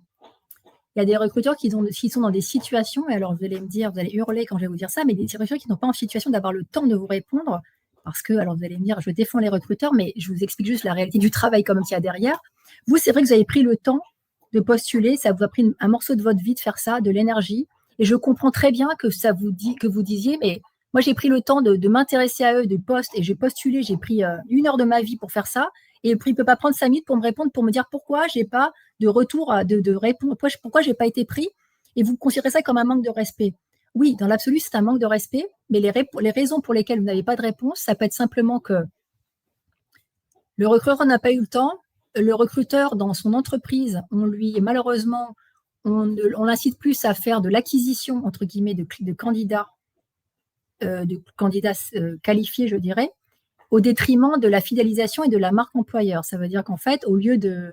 Il y a des recruteurs qui sont dans des situations, et alors vous allez me dire, vous allez hurler quand je vais vous dire ça, mais des recruteurs qui n'ont pas en situation d'avoir le temps de vous répondre, parce que, alors vous allez me dire, je défends les recruteurs, mais je vous explique juste la réalité du travail comme il y a derrière. Vous, c'est vrai que vous avez pris le temps de postuler, ça vous a pris un morceau de votre vie de faire ça, de l'énergie, et je comprends très bien que vous disiez, mais moi j'ai pris le temps de m'intéresser à eux, de poste, et j'ai postulé, j'ai pris 1 heure de ma vie pour faire ça, et puis il ne peut pas prendre 5 minutes pour me répondre, pour me dire pourquoi j'ai pas de retour, de réponse, pourquoi j'ai pas été pris, et vous considérez ça comme un manque de respect. Oui, dans l'absolu, c'est un manque de respect, mais les raisons pour lesquelles vous n'avez pas de réponse, ça peut être simplement que le recruteur n'a pas eu le temps, le recruteur dans son entreprise, malheureusement, on l'incite plus à faire de l'acquisition, entre guillemets, de candidats qualifiés, je dirais, au détriment de la fidélisation et de la marque employeur. Ça veut dire qu'en fait, au lieu de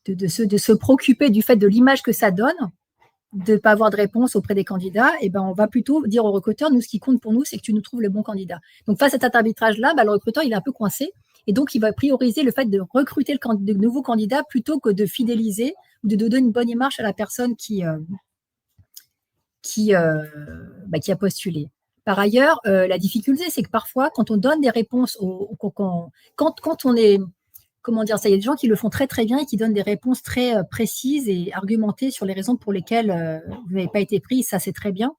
se préoccuper du fait de l'image que ça donne, de ne pas avoir de réponse auprès des candidats, et ben on va plutôt dire au recruteur, nous, ce qui compte pour nous, c'est que tu nous trouves le bon candidat. Donc, face à cet arbitrage-là, le recruteur, il est un peu coincé, et donc, il va prioriser le fait de recruter de nouveaux candidats plutôt que de fidéliser ou de donner une bonne image à la personne qui a postulé. Par ailleurs, la difficulté, c'est que parfois, quand on donne des réponses, quand comment dire ça? Il y a des gens qui le font très, très bien et qui donnent des réponses très, précises et argumentées sur les raisons pour lesquelles, vous n'avez pas été pris. Ça, c'est très bien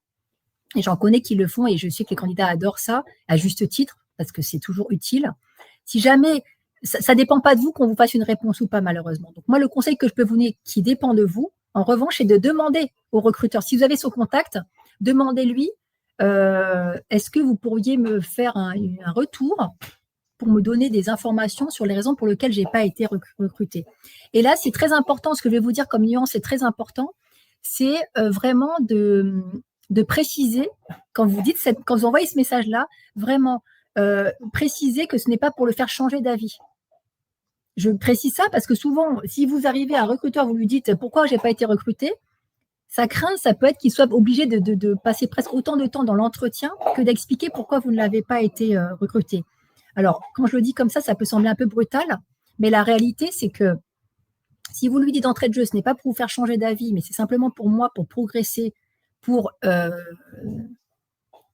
et j'en connais qui le font et je sais que les candidats adorent ça, à juste titre, parce que c'est toujours utile. Si jamais ça dépend pas de vous qu'on vous fasse une réponse ou pas, malheureusement. Donc moi, le conseil que je peux vous donner, qui dépend de vous, en revanche, c'est de demander au recruteur. Si vous avez son contact, demandez-lui, est-ce que vous pourriez me faire un retour pour me donner des informations sur les raisons pour lesquelles j'ai pas été recrutée. Et là, c'est très important, ce que je vais vous dire comme nuance, c'est très important, c'est vraiment de préciser, quand vous dites quand vous envoyez ce message-là, vraiment préciser que ce n'est pas pour le faire changer d'avis. Je précise ça parce que souvent, si vous arrivez à un recruteur, vous lui dites pourquoi j'ai pas été recruté, sa crainte, ça peut être qu'il soit obligé de passer presque autant de temps dans l'entretien que d'expliquer pourquoi vous ne l'avez pas été recruté. Alors, quand je le dis comme ça peut sembler un peu brutal, mais la réalité, c'est que si vous lui dites d'entrée de jeu, ce n'est pas pour vous faire changer d'avis, mais c'est simplement pour moi, pour progresser, pour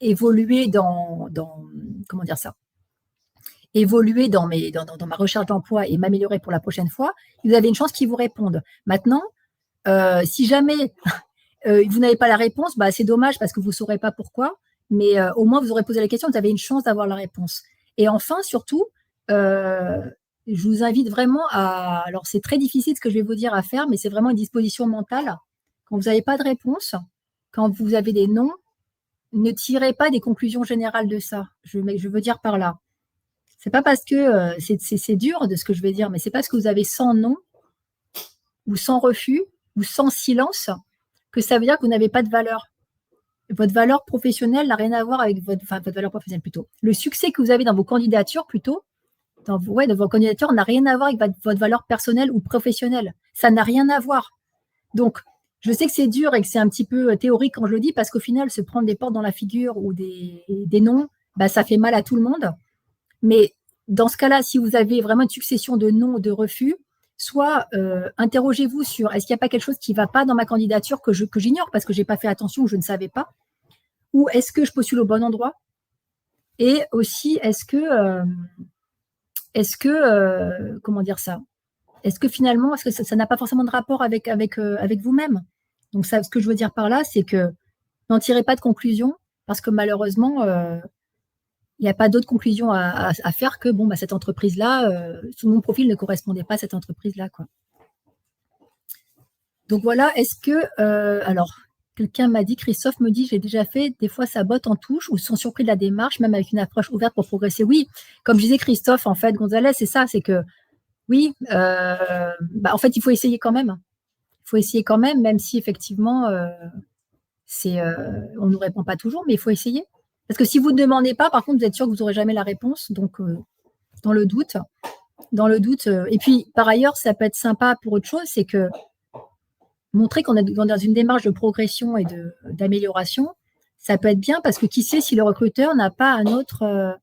évoluer comment dire ça, évoluer dans ma recherche d'emploi et m'améliorer pour la prochaine fois, vous avez une chance qu'ils vous répondent. Maintenant, si jamais vous n'avez pas la réponse, c'est dommage parce que vous ne saurez pas pourquoi, mais au moins vous aurez posé la question, vous avez une chance d'avoir la réponse. Et enfin, surtout, je vous invite vraiment alors c'est très difficile ce que je vais vous dire à faire, mais c'est vraiment une disposition mentale. Quand vous n'avez pas de réponse, quand vous avez des noms, ne tirez pas des conclusions générales de ça. Je veux dire par là. C'est pas parce que c'est dur de ce que je vais dire, mais c'est parce que vous avez 100 noms ou 100 refus ou 100 silences que ça veut dire que vous n'avez pas de valeur. Votre valeur professionnelle n'a rien à voir avec votre valeur professionnelle plutôt. Le succès que vous avez dans vos candidatures plutôt, dans vos candidatures, n'a rien à voir avec votre valeur personnelle ou professionnelle. Ça n'a rien à voir. Donc, je sais que c'est dur et que c'est un petit peu théorique quand je le dis, parce qu'au final, se prendre des portes dans la figure ou des noms, ça fait mal à tout le monde. Mais dans ce cas-là, si vous avez vraiment une succession de noms, de refus, soit interrogez-vous sur est-ce qu'il n'y a pas quelque chose qui ne va pas dans ma candidature que j'ignore parce que je n'ai pas fait attention ou je ne savais pas, ou est-ce que je postule au bon endroit, et aussi est-ce que comment dire ça, est-ce que finalement, est-ce que ça n'a pas forcément de rapport avec vous-même. Donc ça, ce que je veux dire par là, c'est que n'en tirez pas de conclusion parce que malheureusement, il n'y a pas d'autre conclusion à faire que cette entreprise-là, mon profil ne correspondait pas à cette entreprise-là, quoi. Donc voilà, est-ce que alors quelqu'un m'a dit, Christophe me dit, j'ai déjà fait, des fois ça botte en touche ou sont surpris de la démarche, même avec une approche ouverte pour progresser. Oui, comme je disais Christophe, en fait, Gonzalez, c'est ça, c'est que oui, en fait, il faut essayer quand même. Il faut essayer quand même, même si effectivement, on ne nous répond pas toujours, mais il faut essayer. Parce que si vous ne demandez pas, par contre, vous êtes sûr que vous n'aurez jamais la réponse. Donc, dans le doute. Et puis, par ailleurs, ça peut être sympa pour autre chose, c'est que montrer qu'on est dans une démarche de progression et d'amélioration, ça peut être bien parce que qui sait si le recruteur n'a pas un autre,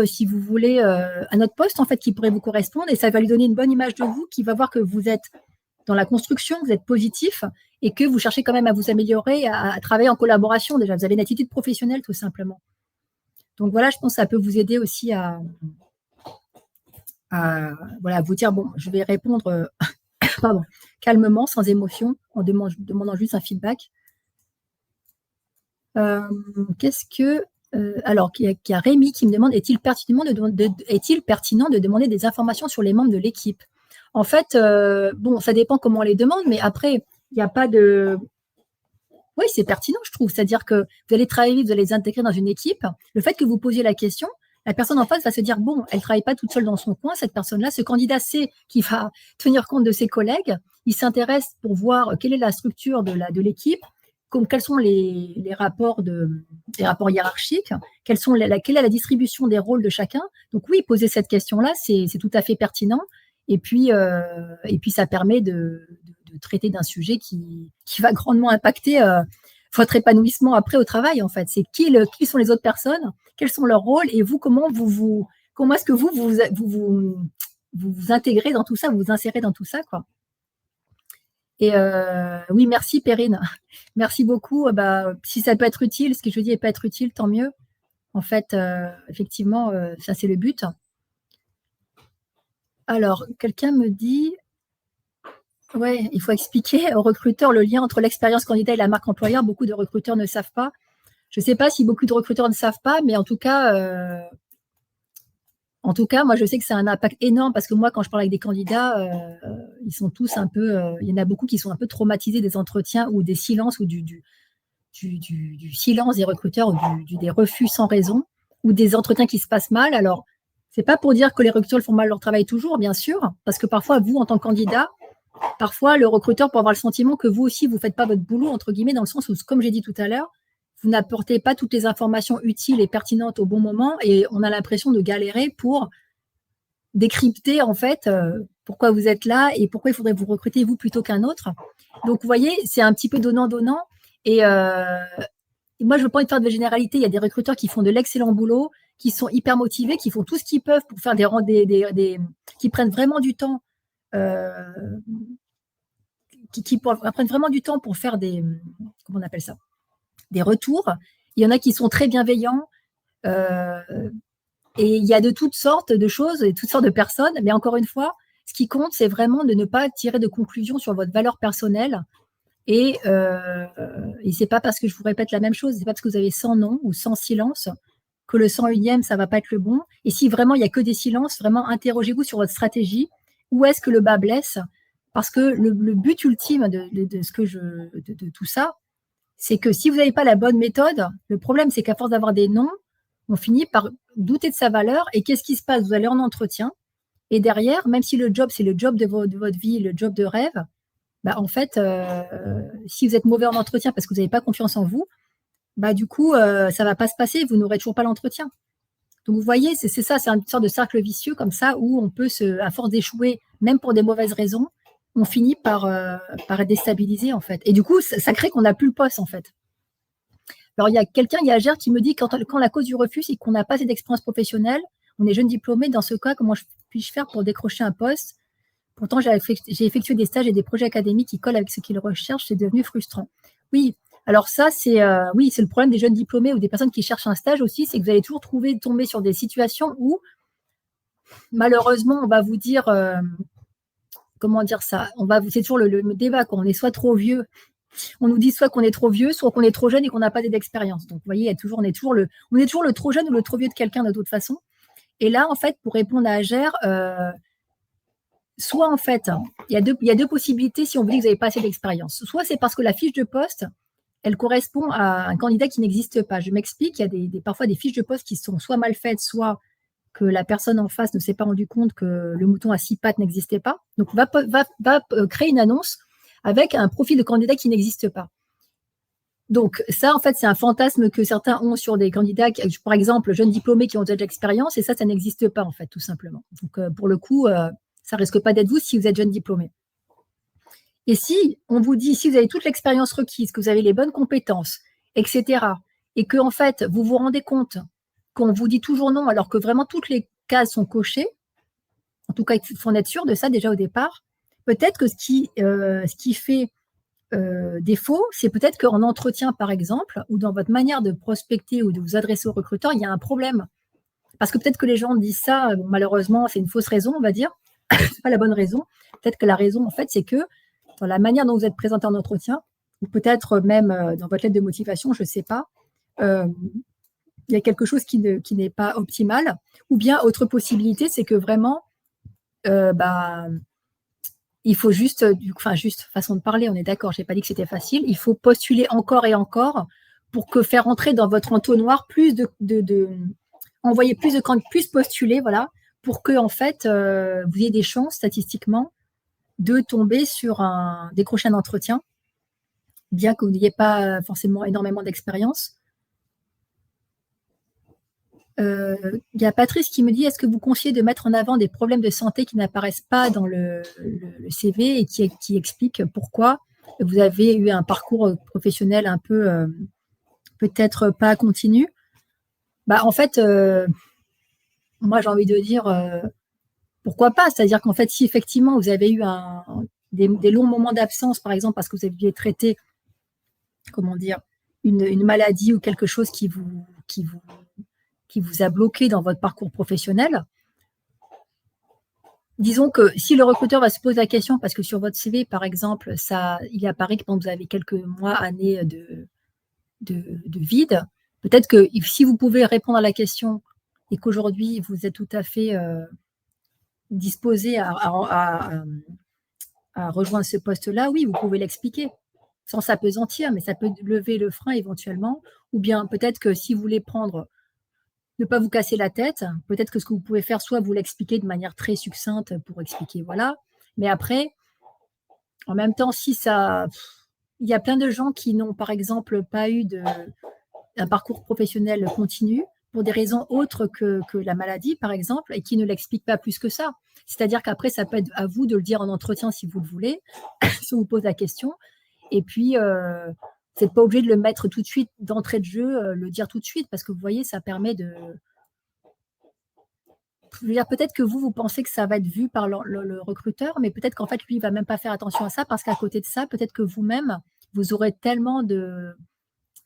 si vous voulez, un autre poste en fait qui pourrait vous correspondre, et ça va lui donner une bonne image de vous, qui va voir que vous êtes dans la construction, vous êtes positif et que vous cherchez quand même à vous améliorer, à travailler en collaboration. Déjà, vous avez une attitude professionnelle tout simplement. Donc voilà, je pense que ça peut vous aider aussi à vous dire, bon, je vais répondre calmement, sans émotion, en demandant juste un feedback. Alors, il y a Rémi qui me demande, est-il pertinent de demander des informations sur les membres de l'équipe? En fait, ça dépend comment on les demande, mais après, il n'y a pas de... Oui, c'est pertinent, je trouve. C'est-à-dire que vous allez travailler, vous allez les intégrer dans une équipe. Le fait que vous posiez la question, la personne en face va se dire, bon, elle ne travaille pas toute seule dans son coin, cette personne-là, ce candidat sait qu'il va tenir compte de ses collègues, il s'intéresse pour voir quelle est la structure de l'équipe, quels sont les rapports hiérarchiques, quelle est la distribution des rôles de chacun. Donc oui, poser cette question-là, c'est tout à fait pertinent. Et puis ça permet de traiter d'un sujet qui va grandement impacter votre épanouissement après au travail, en fait. C'est qui sont les autres personnes, quels sont leurs rôles, et vous, comment est-ce que vous intégrez dans tout ça, vous insérez dans tout ça, quoi. Et oui, merci Perrine, merci beaucoup. Si ça peut être utile, ce que je dis peut être utile, tant mieux. En fait, effectivement, ça c'est le but. Alors, quelqu'un me dit, ouais, il faut expliquer aux recruteurs le lien entre l'expérience candidat et la marque employeur. Beaucoup de recruteurs ne savent pas. Je ne sais pas si beaucoup de recruteurs ne savent pas, mais en tout cas, moi, je sais que c'est un impact énorme parce que moi, quand je parle avec des candidats, ils sont tous un peu, il y en a beaucoup qui sont un peu traumatisés des entretiens ou des silences ou du silence des recruteurs ou des refus sans raison ou des entretiens qui se passent mal. Alors, c'est pas pour dire que les recruteurs font mal leur travail toujours, bien sûr, parce que parfois, vous, en tant que candidat, parfois, le recruteur peut avoir le sentiment que vous aussi, vous faites pas votre boulot, entre guillemets, dans le sens où, comme j'ai dit tout à l'heure, vous n'apportez pas toutes les informations utiles et pertinentes au bon moment et on a l'impression de galérer pour décrypter, en fait, pourquoi vous êtes là et pourquoi il faudrait vous recruter vous plutôt qu'un autre. Donc, vous voyez, c'est un petit peu donnant-donnant et moi, je veux pas faire de généralité. Il y a des recruteurs qui font de l'excellent boulot, qui sont hyper motivés, qui font tout ce qu'ils peuvent pour faire qui prennent vraiment du temps, qui prennent vraiment du temps pour faire comment on appelle ça, des retours. Il y en a qui sont très bienveillants. Et il y a de toutes sortes de choses et toutes sortes de personnes. Mais encore une fois, ce qui compte, c'est vraiment de ne pas tirer de conclusions sur votre valeur personnelle. Et c'est pas parce que je vous répète la même chose, c'est pas parce que vous avez 100 noms ou 100 silences que le 101e, ça va pas être le bon. Et si vraiment il y a que des silences, vraiment interrogez-vous sur votre stratégie. Où est-ce que le bas blesse? Parce que le but ultime de tout ça, c'est que si vous n'avez pas la bonne méthode, le problème, c'est qu'à force d'avoir des noms, on finit par douter de sa valeur. Et qu'est-ce qui se passe? Vous allez en entretien. Et derrière, même si le job, c'est le job de votre vie, le job de rêve, bah, en fait, si vous êtes mauvais en entretien parce que vous n'avez pas confiance en vous, bah, du coup, ça ne va pas se passer. Vous n'aurez toujours pas l'entretien. Donc, vous voyez, c'est ça, c'est une sorte de cercle vicieux comme ça où on peut, à force d'échouer, même pour des mauvaises raisons, on finit par être déstabilisé, en fait. Et du coup, ça crée qu'on n'a plus le poste, en fait. Alors, il y a quelqu'un, il y a Gère qui me dit quand la cause du refus, c'est qu'on n'a pas assez d'expérience professionnelle, on est jeune diplômé, dans ce cas, comment puis-je faire pour décrocher un poste? Pourtant, j'ai effectué des stages et des projets académiques qui collent avec ce qu'ils recherchent, c'est devenu frustrant. Oui, alors ça, c'est le problème des jeunes diplômés ou des personnes qui cherchent un stage aussi, c'est que vous allez toujours tomber sur des situations où, malheureusement, on va vous dire, comment dire ça, c'est toujours le débat, quand on est soit trop vieux, on nous dit soit qu'on est trop vieux, soit qu'on est trop jeune et qu'on n'a pas d'expérience. Donc, vous voyez, on est toujours le trop jeune ou le trop vieux de quelqu'un de toute façon. Et là, en fait, pour répondre à Agère, soit en fait, il y a deux possibilités si on vous dit que vous n'avez pas assez d'expérience. Soit c'est parce que la fiche de poste, elle correspond à un candidat qui n'existe pas. Je m'explique, il y a parfois des fiches de poste qui sont soit mal faites, soit que la personne en face ne s'est pas rendu compte que le mouton à 6 pattes n'existait pas. Donc, va créer une annonce avec un profil de candidat qui n'existe pas. Donc, ça, en fait, c'est un fantasme que certains ont sur des candidats, par exemple, jeunes diplômés qui ont déjà de l'expérience, et ça n'existe pas, en fait, tout simplement. Donc, pour le coup, ça risque pas d'être vous si vous êtes jeune diplômé. Et si on vous dit, si vous avez toute l'expérience requise, que vous avez les bonnes compétences, etc., et que, en fait, vous vous rendez compte qu'on vous dit toujours non, alors que vraiment toutes les cases sont cochées, en tout cas, il faut en être sûr de ça déjà au départ, peut-être que ce qui fait défaut, c'est peut-être qu'en entretien, par exemple, ou dans votre manière de prospecter ou de vous adresser aux recruteurs, il y a un problème. Parce que peut-être que les gens disent ça, malheureusement, c'est une fausse raison, on va dire. C'est pas la bonne raison. Peut-être que la raison, en fait, c'est que dans la manière dont vous êtes présenté en entretien, ou peut-être même dans votre lettre de motivation, je ne sais pas, il y a quelque chose qui n'est pas optimal. Ou bien, autre possibilité, c'est que vraiment, il faut juste façon de parler, on est d'accord, je n'ai pas dit que c'était facile, il faut postuler encore et encore pour faire entrer dans votre entonnoir envoyer plus postuler, voilà, pour que, en fait, vous ayez des chances, statistiquement, de tomber décrocher un entretien, bien que vous n'ayez pas forcément énormément d'expérience. Il y a Patrice qui me dit, est-ce que vous conseillez de mettre en avant des problèmes de santé qui n'apparaissent pas dans le CV et qui expliquent pourquoi vous avez eu un parcours professionnel un peu, peut-être pas continu? En fait, moi, j'ai envie de dire, pourquoi pas? C'est-à-dire qu'en fait, si effectivement, vous avez eu des longs moments d'absence, par exemple, parce que vous aviez traité, comment dire, une maladie ou quelque chose qui vous a bloqué dans votre parcours professionnel, disons que si le recruteur va se poser la question, parce que sur votre CV, par exemple, il apparaît que quand vous avez quelques mois, années de vide, peut-être que si vous pouvez répondre à la question et qu'aujourd'hui vous êtes tout à fait disposé à rejoindre ce poste-là, oui, vous pouvez l'expliquer sans s'apesantir, mais ça peut lever le frein éventuellement. Ou bien peut-être que si vous voulez prendre, ne pas vous casser la tête, peut-être que ce que vous pouvez faire, soit vous l'expliquer de manière très succincte pour expliquer, voilà. Mais après, en même temps, si ça, il y a plein de gens qui n'ont, par exemple, pas eu un parcours professionnel continu pour des raisons autres que la maladie, par exemple, et qui ne l'expliquent pas plus que ça. C'est-à-dire qu'après, ça peut être à vous de le dire en entretien si vous le voulez, si on vous pose la question. Et puis, vous n'êtes pas obligé de le mettre tout de suite d'entrée de jeu, le dire tout de suite, parce que vous voyez, ça permet de. Je veux dire, peut-être que vous pensez que ça va être vu par le recruteur, mais peut-être qu'en fait, lui, il va même pas faire attention à ça, parce qu'à côté de ça, peut-être que vous-même, vous aurez tellement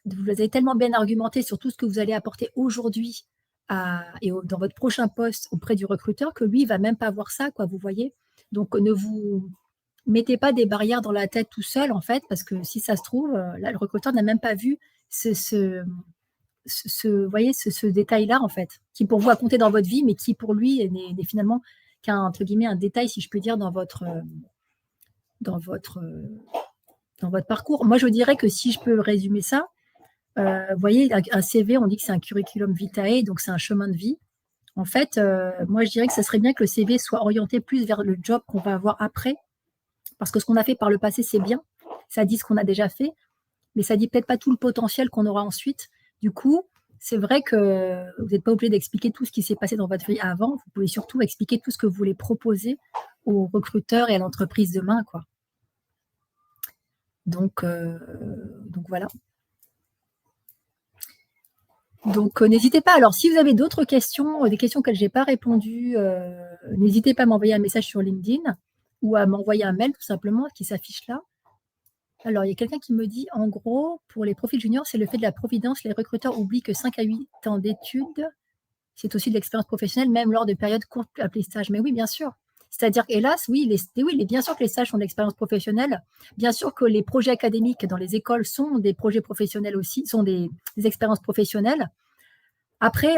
vous avez tellement bien argumenté sur tout ce que vous allez apporter aujourd'hui dans votre prochain poste auprès du recruteur que lui, il va même pas voir ça, quoi, vous voyez. Donc, ne vous mettez pas des barrières dans la tête tout seul, en fait, parce que si ça se trouve, là, le recruteur n'a même pas vu voyez, ce détail-là, en fait, qui pour vous a compté dans votre vie, mais qui pour lui n'est finalement entre guillemets, un détail, si je peux dire, dans votre, dans votre parcours. Moi, je dirais que si je peux résumer ça, vous voyez, un CV, on dit que c'est un curriculum vitae, donc c'est un chemin de vie. En fait, moi, je dirais que ça serait bien que le CV soit orienté plus vers le job qu'on va avoir après, parce que ce qu'on a fait par le passé, c'est bien. Ça dit ce qu'on a déjà fait, mais ça dit peut-être pas tout le potentiel qu'on aura ensuite. Du coup, c'est vrai que vous n'êtes pas obligé d'expliquer tout ce qui s'est passé dans votre vie avant. Vous pouvez surtout expliquer tout ce que vous voulez proposer aux recruteurs et à l'entreprise demain, quoi. Donc voilà. Donc, n'hésitez pas. Alors, si vous avez d'autres questions, des questions auxquelles je n'ai pas répondu, n'hésitez pas à m'envoyer un message sur LinkedIn ou à m'envoyer un mail tout simplement qui s'affiche là. Alors, il y a quelqu'un qui me dit, en gros, pour les profils juniors, c'est le fait de la providence. Les recruteurs oublient que 5 à 8 ans d'études, c'est aussi de l'expérience professionnelle, même lors de périodes courtes appelées stages. Mais oui, bien sûr. C'est-à-dire qu'hélas, oui, bien sûr que les stages sont de l'expérience professionnelle. Bien sûr que les projets académiques dans les écoles sont des projets professionnels aussi, sont des expériences professionnelles. Après,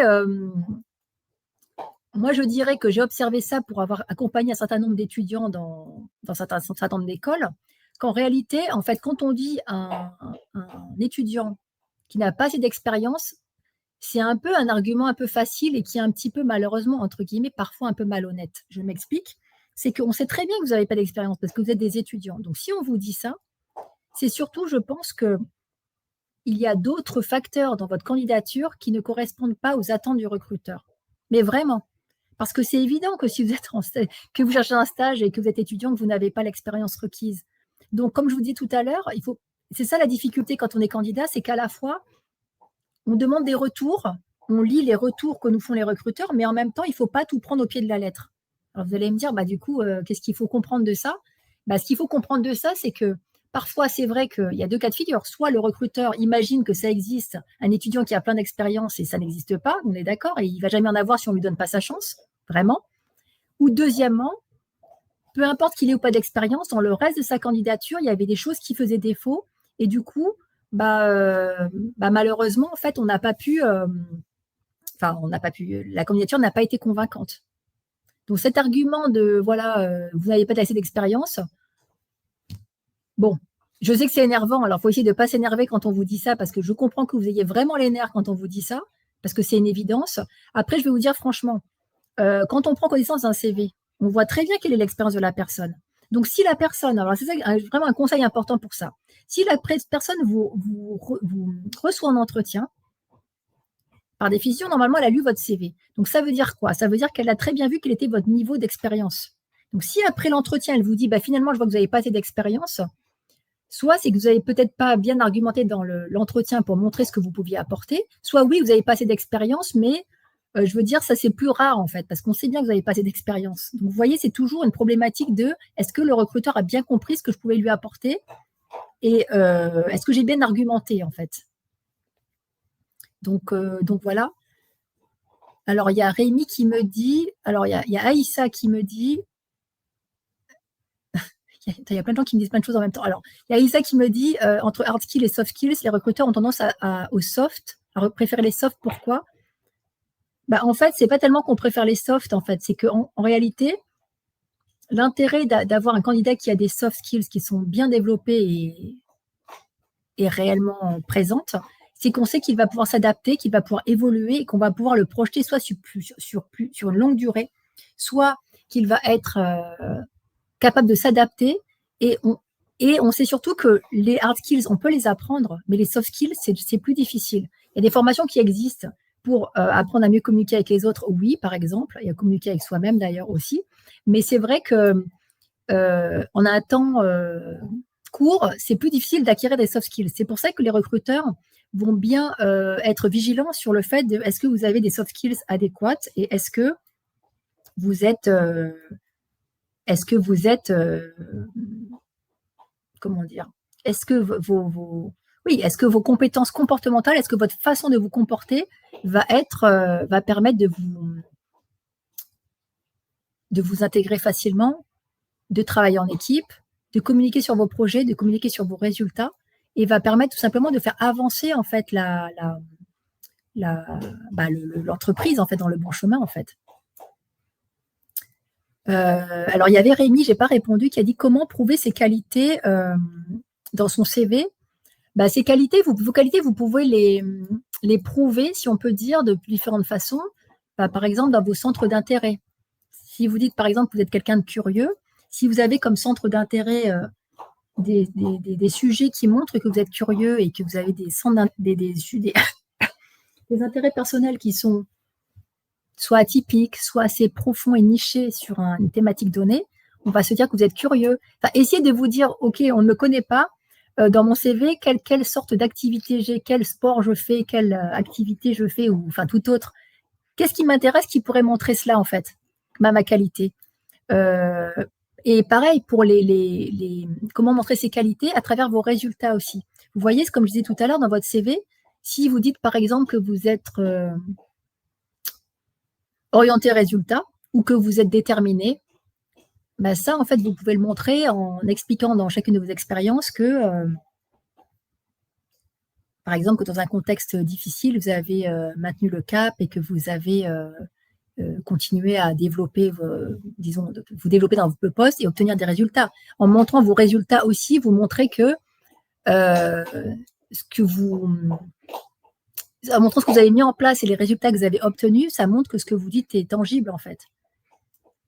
moi, je dirais que j'ai observé ça pour avoir accompagné un certain nombre d'étudiants dans un certain nombre d'écoles, qu'en réalité, en fait, quand on dit un étudiant qui n'a pas assez d'expérience, c'est un peu un argument un peu facile et qui est un petit peu malheureusement, entre guillemets, parfois un peu malhonnête. Je m'explique. C'est qu'on sait très bien que vous n'avez pas d'expérience parce que vous êtes des étudiants. Donc, si on vous dit ça, c'est surtout, je pense qu'il y a d'autres facteurs dans votre candidature qui ne correspondent pas aux attentes du recruteur. Mais vraiment. Parce que c'est évident que si vous êtes que vous cherchez un stage et que vous êtes étudiant, que vous n'avez pas l'expérience requise. Donc, comme je vous dis tout à l'heure, c'est ça la difficulté quand on est candidat, c'est qu'à la fois, on demande des retours, on lit les retours que nous font les recruteurs, mais en même temps, il ne faut pas tout prendre au pied de la lettre. Alors, vous allez me dire, du coup, qu'est-ce qu'il faut comprendre de ça? Ce qu'il faut comprendre de ça, c'est que parfois, c'est vrai qu'il y a deux cas de figure. Soit le recruteur imagine que ça existe, un étudiant qui a plein d'expérience et ça n'existe pas, on est d'accord, et il ne va jamais en avoir si on ne lui donne pas sa chance, vraiment. Ou deuxièmement, peu importe qu'il ait ou pas d'expérience, dans le reste de sa candidature, il y avait des choses qui faisaient défaut. Et du coup, malheureusement, en fait, on n'a pas pu, la candidature n'a pas été convaincante. Donc cet argument de, voilà, vous n'avez pas assez d'expérience, bon, je sais que c'est énervant, alors il faut essayer de ne pas s'énerver quand on vous dit ça, parce que je comprends que vous ayez vraiment les nerfs quand on vous dit ça, parce que c'est une évidence. Après, je vais vous dire franchement, quand on prend connaissance d'un CV, on voit très bien quelle est l'expérience de la personne. Donc, si la personne, alors c'est vraiment un conseil important pour ça, si la personne vous reçoit en entretien, par définition, normalement, elle a lu votre CV. Donc, ça veut dire quoi? Ça veut dire qu'elle a très bien vu quel était votre niveau d'expérience. Donc, si après l'entretien, elle vous dit, finalement, je vois que vous n'avez pas assez d'expérience, soit c'est que vous n'avez peut-être pas bien argumenté dans l'entretien pour montrer ce que vous pouviez apporter, soit oui, vous n'avez pas assez d'expérience, mais je veux dire, ça c'est plus rare en fait, parce qu'on sait bien que vous n'avez pas assez d'expérience. Donc vous voyez, c'est toujours une problématique de est-ce que le recruteur a bien compris ce que je pouvais lui apporter et est-ce que j'ai bien argumenté en fait. Donc voilà. Alors il y a Rémi qui me dit, alors il y a Aïssa qui me dit, Il y a plein de gens qui me disent plein de choses en même temps. Alors, il y a Isa qui me dit, entre hard skills et soft skills, les recruteurs ont tendance au soft, à préférer les softs. Pourquoi? En fait, c'est pas tellement qu'on préfère les softs, en fait. C'est qu'en réalité, l'intérêt d'avoir un candidat qui a des soft skills qui sont bien développés et réellement présentes, c'est qu'on sait qu'il va pouvoir s'adapter, qu'il va pouvoir évoluer et qu'on va pouvoir le projeter soit sur une longue durée, soit qu'il va être capable de s'adapter. Et on sait surtout que les hard skills, on peut les apprendre, mais les soft skills, c'est plus difficile. Il y a des formations qui existent pour apprendre à mieux communiquer avec les autres, oui, par exemple. Il y a communiquer avec soi-même, d'ailleurs, aussi. Mais c'est vrai que en un temps court, c'est plus difficile d'acquérir des soft skills. C'est pour ça que les recruteurs vont bien être vigilants sur le fait de est-ce que vous avez des soft skills adéquates et est-ce que vous êtes comment dire, est-ce que est-ce que vos compétences comportementales, est-ce que votre façon de vous comporter va permettre de vous intégrer facilement, de travailler en équipe, de communiquer sur vos projets, de communiquer sur vos résultats, et va permettre tout simplement de faire avancer en fait l'entreprise en fait dans le bon chemin en fait. Alors il y avait Rémi, j'ai pas répondu, qui a dit comment prouver ses qualités dans son CV. Ces qualités, vos qualités, vous pouvez les prouver, si on peut dire, de différentes façons. Par exemple, dans vos centres d'intérêt. Si vous dites, par exemple, que vous êtes quelqu'un de curieux, si vous avez comme centre d'intérêt des sujets qui montrent que vous êtes curieux et que vous avez des intérêts personnels qui sont soit atypiques, soit assez profonds et nichés sur une thématique donnée, on va se dire que vous êtes curieux. Essayez de vous dire, OK, on ne me connaît pas, dans mon CV, quelle sorte d'activité j'ai, quel sport je fais, quelle activité je fais, ou enfin tout autre. Qu'est-ce qui m'intéresse qui pourrait montrer cela, en fait, ma qualité. Et pareil, pour comment montrer ses qualités à travers vos résultats aussi. Vous voyez, comme je disais tout à l'heure, dans votre CV, si vous dites, par exemple, que vous êtes orienté résultat ou que vous êtes déterminé, ça, en fait, vous pouvez le montrer en expliquant dans chacune de vos expériences que, par exemple, que dans un contexte difficile, vous avez maintenu le cap et que vous avez continué à développer, vous développer dans votre poste et obtenir des résultats. En montrant vos résultats aussi, vous montrez que en montrant ce que vous avez mis en place et les résultats que vous avez obtenus, ça montre que ce que vous dites est tangible, en fait.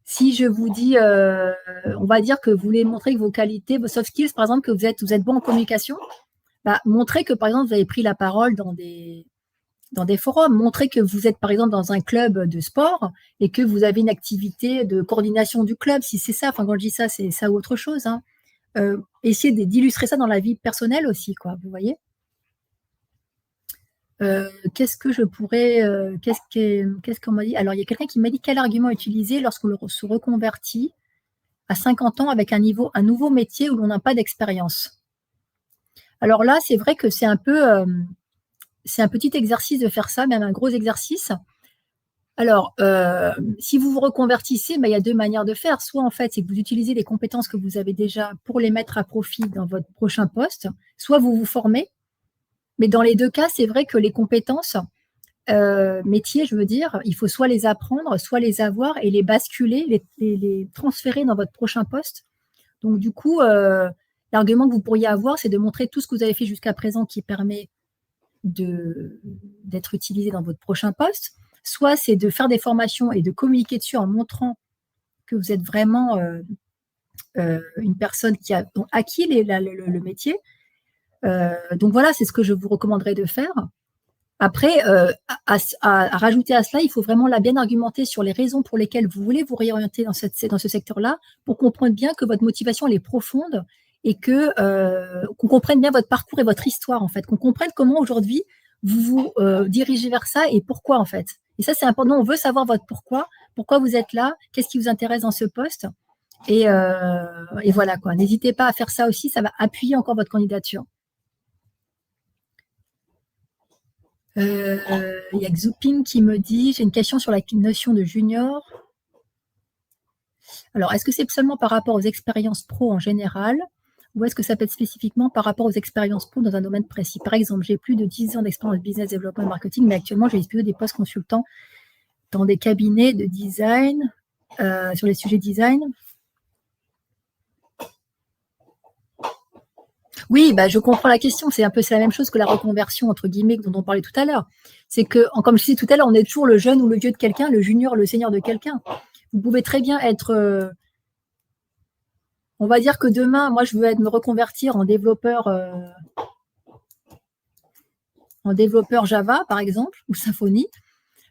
Si je vous dis, on va dire que vous voulez montrer que vos qualités, vos soft skills, par exemple, que vous êtes bon en communication, montrez que, par exemple, vous avez pris la parole dans des forums, montrez que vous êtes, par exemple, dans un club de sport et que vous avez une activité de coordination du club, si c'est ça. Enfin, quand je dis ça, c'est ça ou autre chose. Hein. Essayez d'illustrer ça dans la vie personnelle aussi, quoi. Vous voyez. Qu'est-ce que je pourrais, qu'est-ce qu'on m'a dit? Alors, il y a quelqu'un qui m'a dit quel argument utiliser lorsqu'on se reconvertit à 50 ans avec un nouveau métier où l'on n'a pas d'expérience. Alors là, c'est vrai que c'est un petit exercice de faire ça, même un gros exercice. Alors, si vous vous reconvertissez, il y a deux manières de faire. Soit, en fait, c'est que vous utilisez les compétences que vous avez déjà pour les mettre à profit dans votre prochain poste, soit vous vous formez. Mais dans les deux cas, c'est vrai que les compétences métiers, je veux dire, il faut soit les apprendre, soit les avoir et les basculer, les transférer dans votre prochain poste. Donc, du coup, l'argument que vous pourriez avoir, c'est de montrer tout ce que vous avez fait jusqu'à présent qui permet d'être utilisé dans votre prochain poste. Soit c'est de faire des formations et de communiquer dessus en montrant que vous êtes vraiment une personne qui a acquis le métier. Donc voilà, c'est ce que je vous recommanderais de faire. Après, à rajouter à cela, il faut vraiment bien argumenter sur les raisons pour lesquelles vous voulez vous réorienter dans ce secteur-là, pour comprendre bien que votre motivation elle est profonde et qu'on comprenne bien votre parcours et votre histoire, en fait, qu'on comprenne comment aujourd'hui vous vous dirigez vers ça et pourquoi, en fait. Et ça, c'est important. On veut savoir votre pourquoi vous êtes là, qu'est-ce qui vous intéresse dans ce poste. Et voilà, quoi. N'hésitez pas à faire ça aussi, ça va appuyer encore votre candidature. Il y a Xouping qui me dit, j'ai une question sur la notion de junior. Alors, est-ce que c'est seulement par rapport aux expériences pro en général ou est-ce que ça peut être spécifiquement par rapport aux expériences pro dans un domaine précis? Par exemple, j'ai plus de 10 ans d'expérience business development marketing, mais actuellement, j'ai plutôt des postes consultants dans des cabinets de design, sur les sujets design. Oui, bah, je comprends la question. C'est la même chose que la reconversion, entre guillemets, dont on parlait tout à l'heure. C'est que, comme je disais tout à l'heure, on est toujours le jeune ou le vieux de quelqu'un, le junior, le senior de quelqu'un. Vous pouvez très bien être, on va dire que demain, moi, je veux me reconvertir en développeur Java, par exemple, ou Symfony.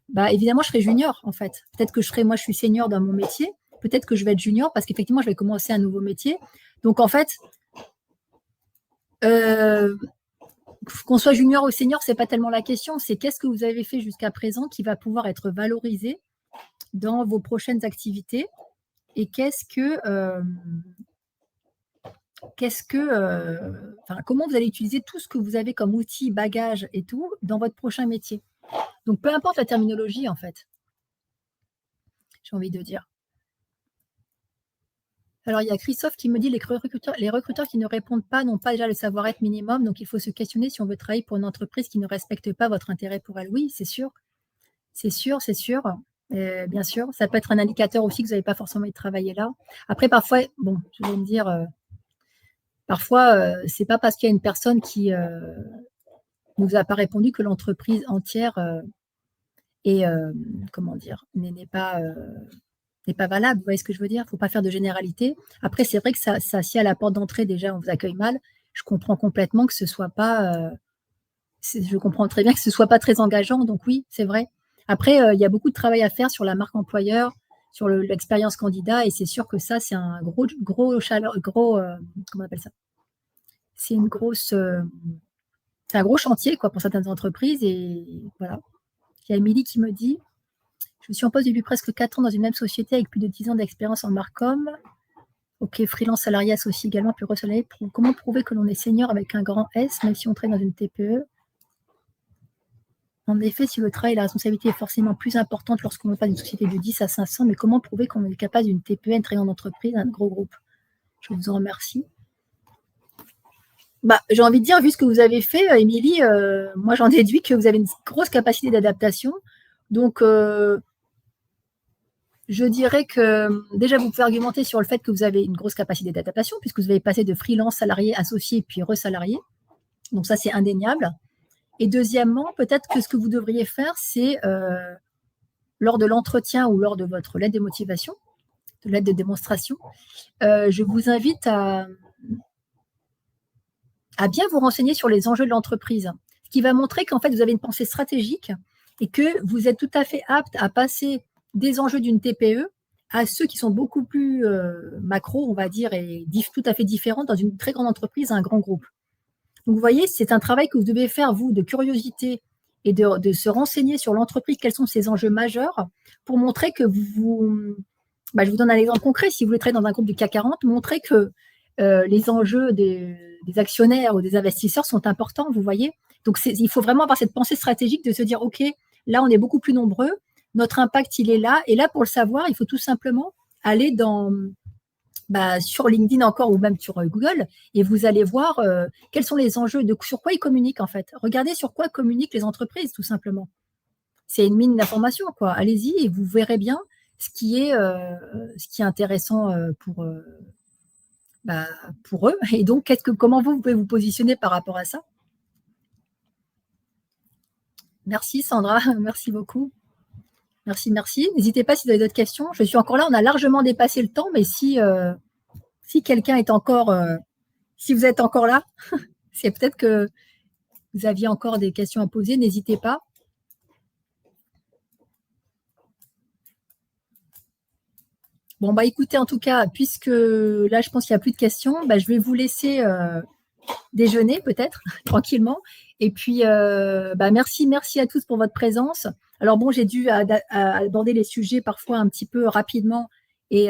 Bah, évidemment, je serai junior, en fait. Peut-être que moi, je suis senior dans mon métier. Peut-être que je vais être junior parce qu'effectivement, je vais commencer un nouveau métier. Donc, en fait, qu'on soit junior ou senior, c'est pas tellement la question. C'est qu'est-ce que vous avez fait jusqu'à présent qui va pouvoir être valorisé dans vos prochaines activités et comment vous allez utiliser tout ce que vous avez comme outils, bagages et tout dans votre prochain métier. Donc, peu importe la terminologie, en fait, j'ai envie de dire. Alors, il y a Christophe qui me dit les recruteurs qui ne répondent pas n'ont pas déjà le savoir-être minimum, donc il faut se questionner si on veut travailler pour une entreprise qui ne respecte pas votre intérêt pour elle. Oui, c'est sûr, c'est sûr, c'est sûr. Bien sûr, ça peut être un indicateur aussi que vous n'avez pas forcément envie de travailler là. Après, parfois, bon, je vais me dire, parfois, c'est pas parce qu'il y a une personne qui ne vous a pas répondu que l'entreprise entière est, comment dire, n'est pas valable. Vous voyez ce que je veux dire? Il ne faut pas faire de généralité. Après, c'est vrai que ça, si à la porte d'entrée, déjà, on vous accueille mal, je comprends complètement que ce soit pas. Je comprends très bien que ce soit pas très engageant. Donc oui, c'est vrai. Après, il y a beaucoup de travail à faire sur la marque employeur, sur l'expérience candidat, et c'est sûr que ça, c'est un gros comment on appelle ça? C'est c'est un gros chantier quoi pour certaines entreprises et voilà. Il y a Émilie qui me dit: «Je suis en poste depuis presque 4 ans dans une même société avec plus de 10 ans d'expérience en marcom. OK, freelance salarié associé également, puis resalarié. Comment prouver que l'on est senior avec un grand S, même si on travaille dans une TPE? En effet, si le travail et la responsabilité est forcément plus importante lorsqu'on passe d'une société de 10 à 500, mais comment prouver qu'on est capable d'une TPE, une très grande entreprise, un gros groupe? Je vous en remercie. Bah, j'ai envie de dire, vu ce que vous avez fait, Émilie, moi j'en déduis que vous avez une grosse capacité d'adaptation. Donc, je dirais que déjà, vous pouvez argumenter sur le fait que vous avez une grosse capacité d'adaptation, puisque vous avez passé de freelance, salarié, associé, puis resalarié. Donc ça, c'est indéniable. Et deuxièmement, peut-être que ce que vous devriez faire, c'est lors de l'entretien ou lors de votre lettre de motivation, de lettre de démonstration, je vous invite à bien vous renseigner sur les enjeux de l'entreprise, ce qui va montrer qu'en fait, vous avez une pensée stratégique et que vous êtes tout à fait apte à passer des enjeux d'une TPE à ceux qui sont beaucoup plus macro, on va dire, et tout à fait différents dans une très grande entreprise à un grand groupe. Donc, vous voyez, c'est un travail que vous devez faire, vous, de curiosité et de se renseigner sur l'entreprise, quels sont ses enjeux majeurs, pour montrer que je vous donne un exemple concret. Si vous voulez travailler dans un groupe du CAC 40, montrez que les enjeux des actionnaires ou des investisseurs sont importants, vous voyez. Donc, il faut vraiment avoir cette pensée stratégique de se dire, OK, là, on est beaucoup plus nombreux, notre impact, il est là. Et là, pour le savoir, il faut tout simplement aller sur LinkedIn encore ou même sur Google et vous allez voir quels sont les enjeux, sur quoi ils communiquent en fait. Regardez sur quoi communiquent les entreprises tout simplement. C'est une mine d'informations quoi. Allez-y et vous verrez bien ce qui est intéressant pour eux. Et donc, comment vous pouvez vous positionner par rapport à ça? Merci Sandra, merci beaucoup. Merci, merci. N'hésitez pas si vous avez d'autres questions. Je suis encore là, on a largement dépassé le temps, mais si quelqu'un est encore, si vous êtes encore là, c'est peut-être que vous aviez encore des questions à poser, n'hésitez pas. Bon, écoutez, en tout cas, puisque là, je pense qu'il n'y a plus de questions, je vais vous laisser déjeuner peut-être, tranquillement. Et puis, merci à tous pour votre présence. Alors bon, j'ai dû aborder les sujets parfois un petit peu rapidement et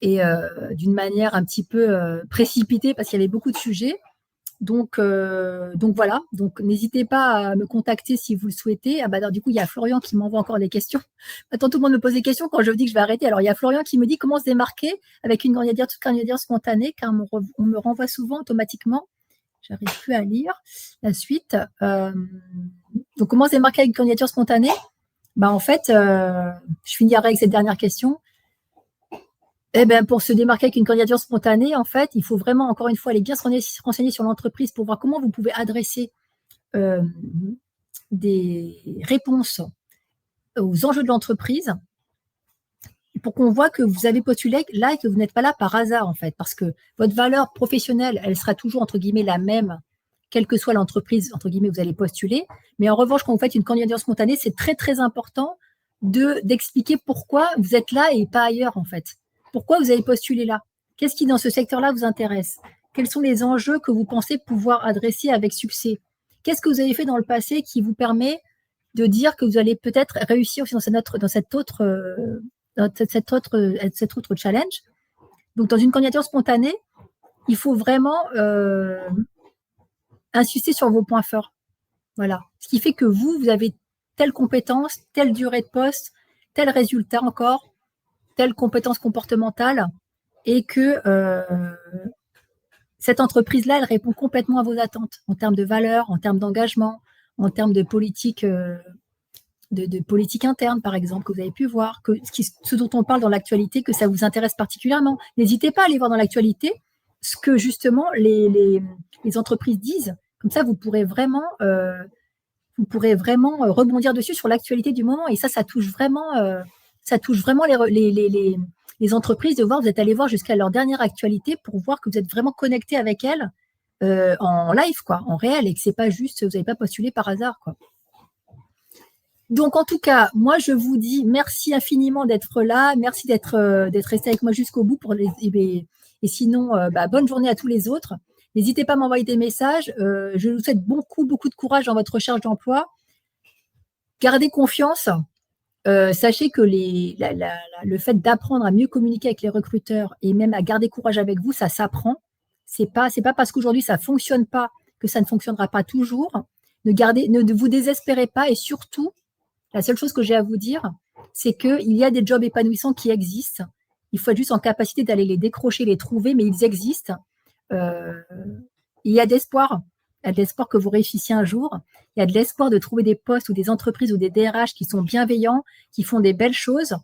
d'une manière un petit peu précipitée parce qu'il y avait beaucoup de sujets. Donc voilà, donc n'hésitez pas à me contacter si vous le souhaitez. Ah bah alors, du coup, il y a Florian qui m'envoie encore des questions. Maintenant, tout le monde me pose des questions quand je dis que je vais arrêter. Alors, il y a Florian qui me dit comment se démarquer avec une candidature spontanée, car on me renvoie souvent automatiquement. J'arrive plus à lire la suite. Donc, comment se démarquer avec une candidature spontanée? Bah, en fait, je finirai avec cette dernière question. Eh ben, pour se démarquer avec une candidature spontanée, en fait, il faut vraiment, encore une fois, aller bien se renseigner sur l'entreprise pour voir comment vous pouvez adresser des réponses aux enjeux de l'entreprise pour qu'on voit que vous avez postulé là et que vous n'êtes pas là par hasard, en fait, parce que votre valeur professionnelle, elle sera toujours, entre guillemets, la même, quelle que soit l'entreprise, entre guillemets, vous allez postuler. Mais en revanche, quand vous faites une candidature spontanée, c'est très, très important d'expliquer pourquoi vous êtes là et pas ailleurs, en fait. Pourquoi vous avez postulé là? Qu'est-ce qui, dans ce secteur-là, vous intéresse? Quels sont les enjeux que vous pensez pouvoir adresser avec succès? Qu'est-ce que vous avez fait dans le passé qui vous permet de dire que vous allez peut-être réussir aussi dans cet autre challenge? Donc, dans une candidature spontanée, il faut vraiment insister sur vos points forts. Voilà. Ce qui fait que vous avez telle compétence, telle durée de poste, tel résultat encore, telle compétence comportementale, et que cette entreprise-là, elle répond complètement à vos attentes en termes de valeur, en termes d'engagement, en termes de politique, de politique interne, par exemple, que vous avez pu voir, ce dont on parle dans l'actualité, que ça vous intéresse particulièrement. N'hésitez pas à aller voir dans l'actualité ce que justement les entreprises disent. Comme ça, vous pourrez vraiment rebondir dessus sur l'actualité du moment. Et ça touche vraiment les entreprises de voir, vous êtes allé voir jusqu'à leur dernière actualité pour voir que vous êtes vraiment connecté avec elles en live, quoi, en réel, et que c'est pas juste, vous n'avez pas postulé par hasard, quoi. Donc, en tout cas, moi, je vous dis merci infiniment d'être là. Merci d'être resté avec moi jusqu'au bout. Et sinon, bonne journée à tous les autres. N'hésitez pas à m'envoyer des messages. Je vous souhaite beaucoup, beaucoup de courage dans votre recherche d'emploi. Gardez confiance. Sachez que le fait d'apprendre à mieux communiquer avec les recruteurs et même à garder courage avec vous, ça s'apprend. C'est pas parce qu'aujourd'hui ça fonctionne pas que ça ne fonctionnera pas toujours. Ne vous désespérez pas, et surtout, la seule chose que j'ai à vous dire, c'est qu'il y a des jobs épanouissants qui existent. Il faut être juste en capacité d'aller les décrocher, les trouver, mais ils existent. Il y a d'espoir. Il y a de l'espoir que vous réussissiez un jour. Il y a de l'espoir de trouver des postes ou des entreprises ou des DRH qui sont bienveillants, qui font des belles choses.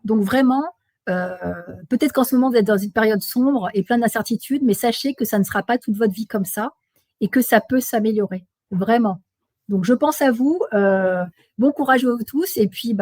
Donc vraiment, peut-être qu'en ce moment, vous êtes dans une période sombre et pleine d'incertitudes, mais sachez que ça ne sera pas toute votre vie comme ça et que ça peut s'améliorer. Vraiment. Donc, je pense à vous. Bon courage à vous tous. Et puis,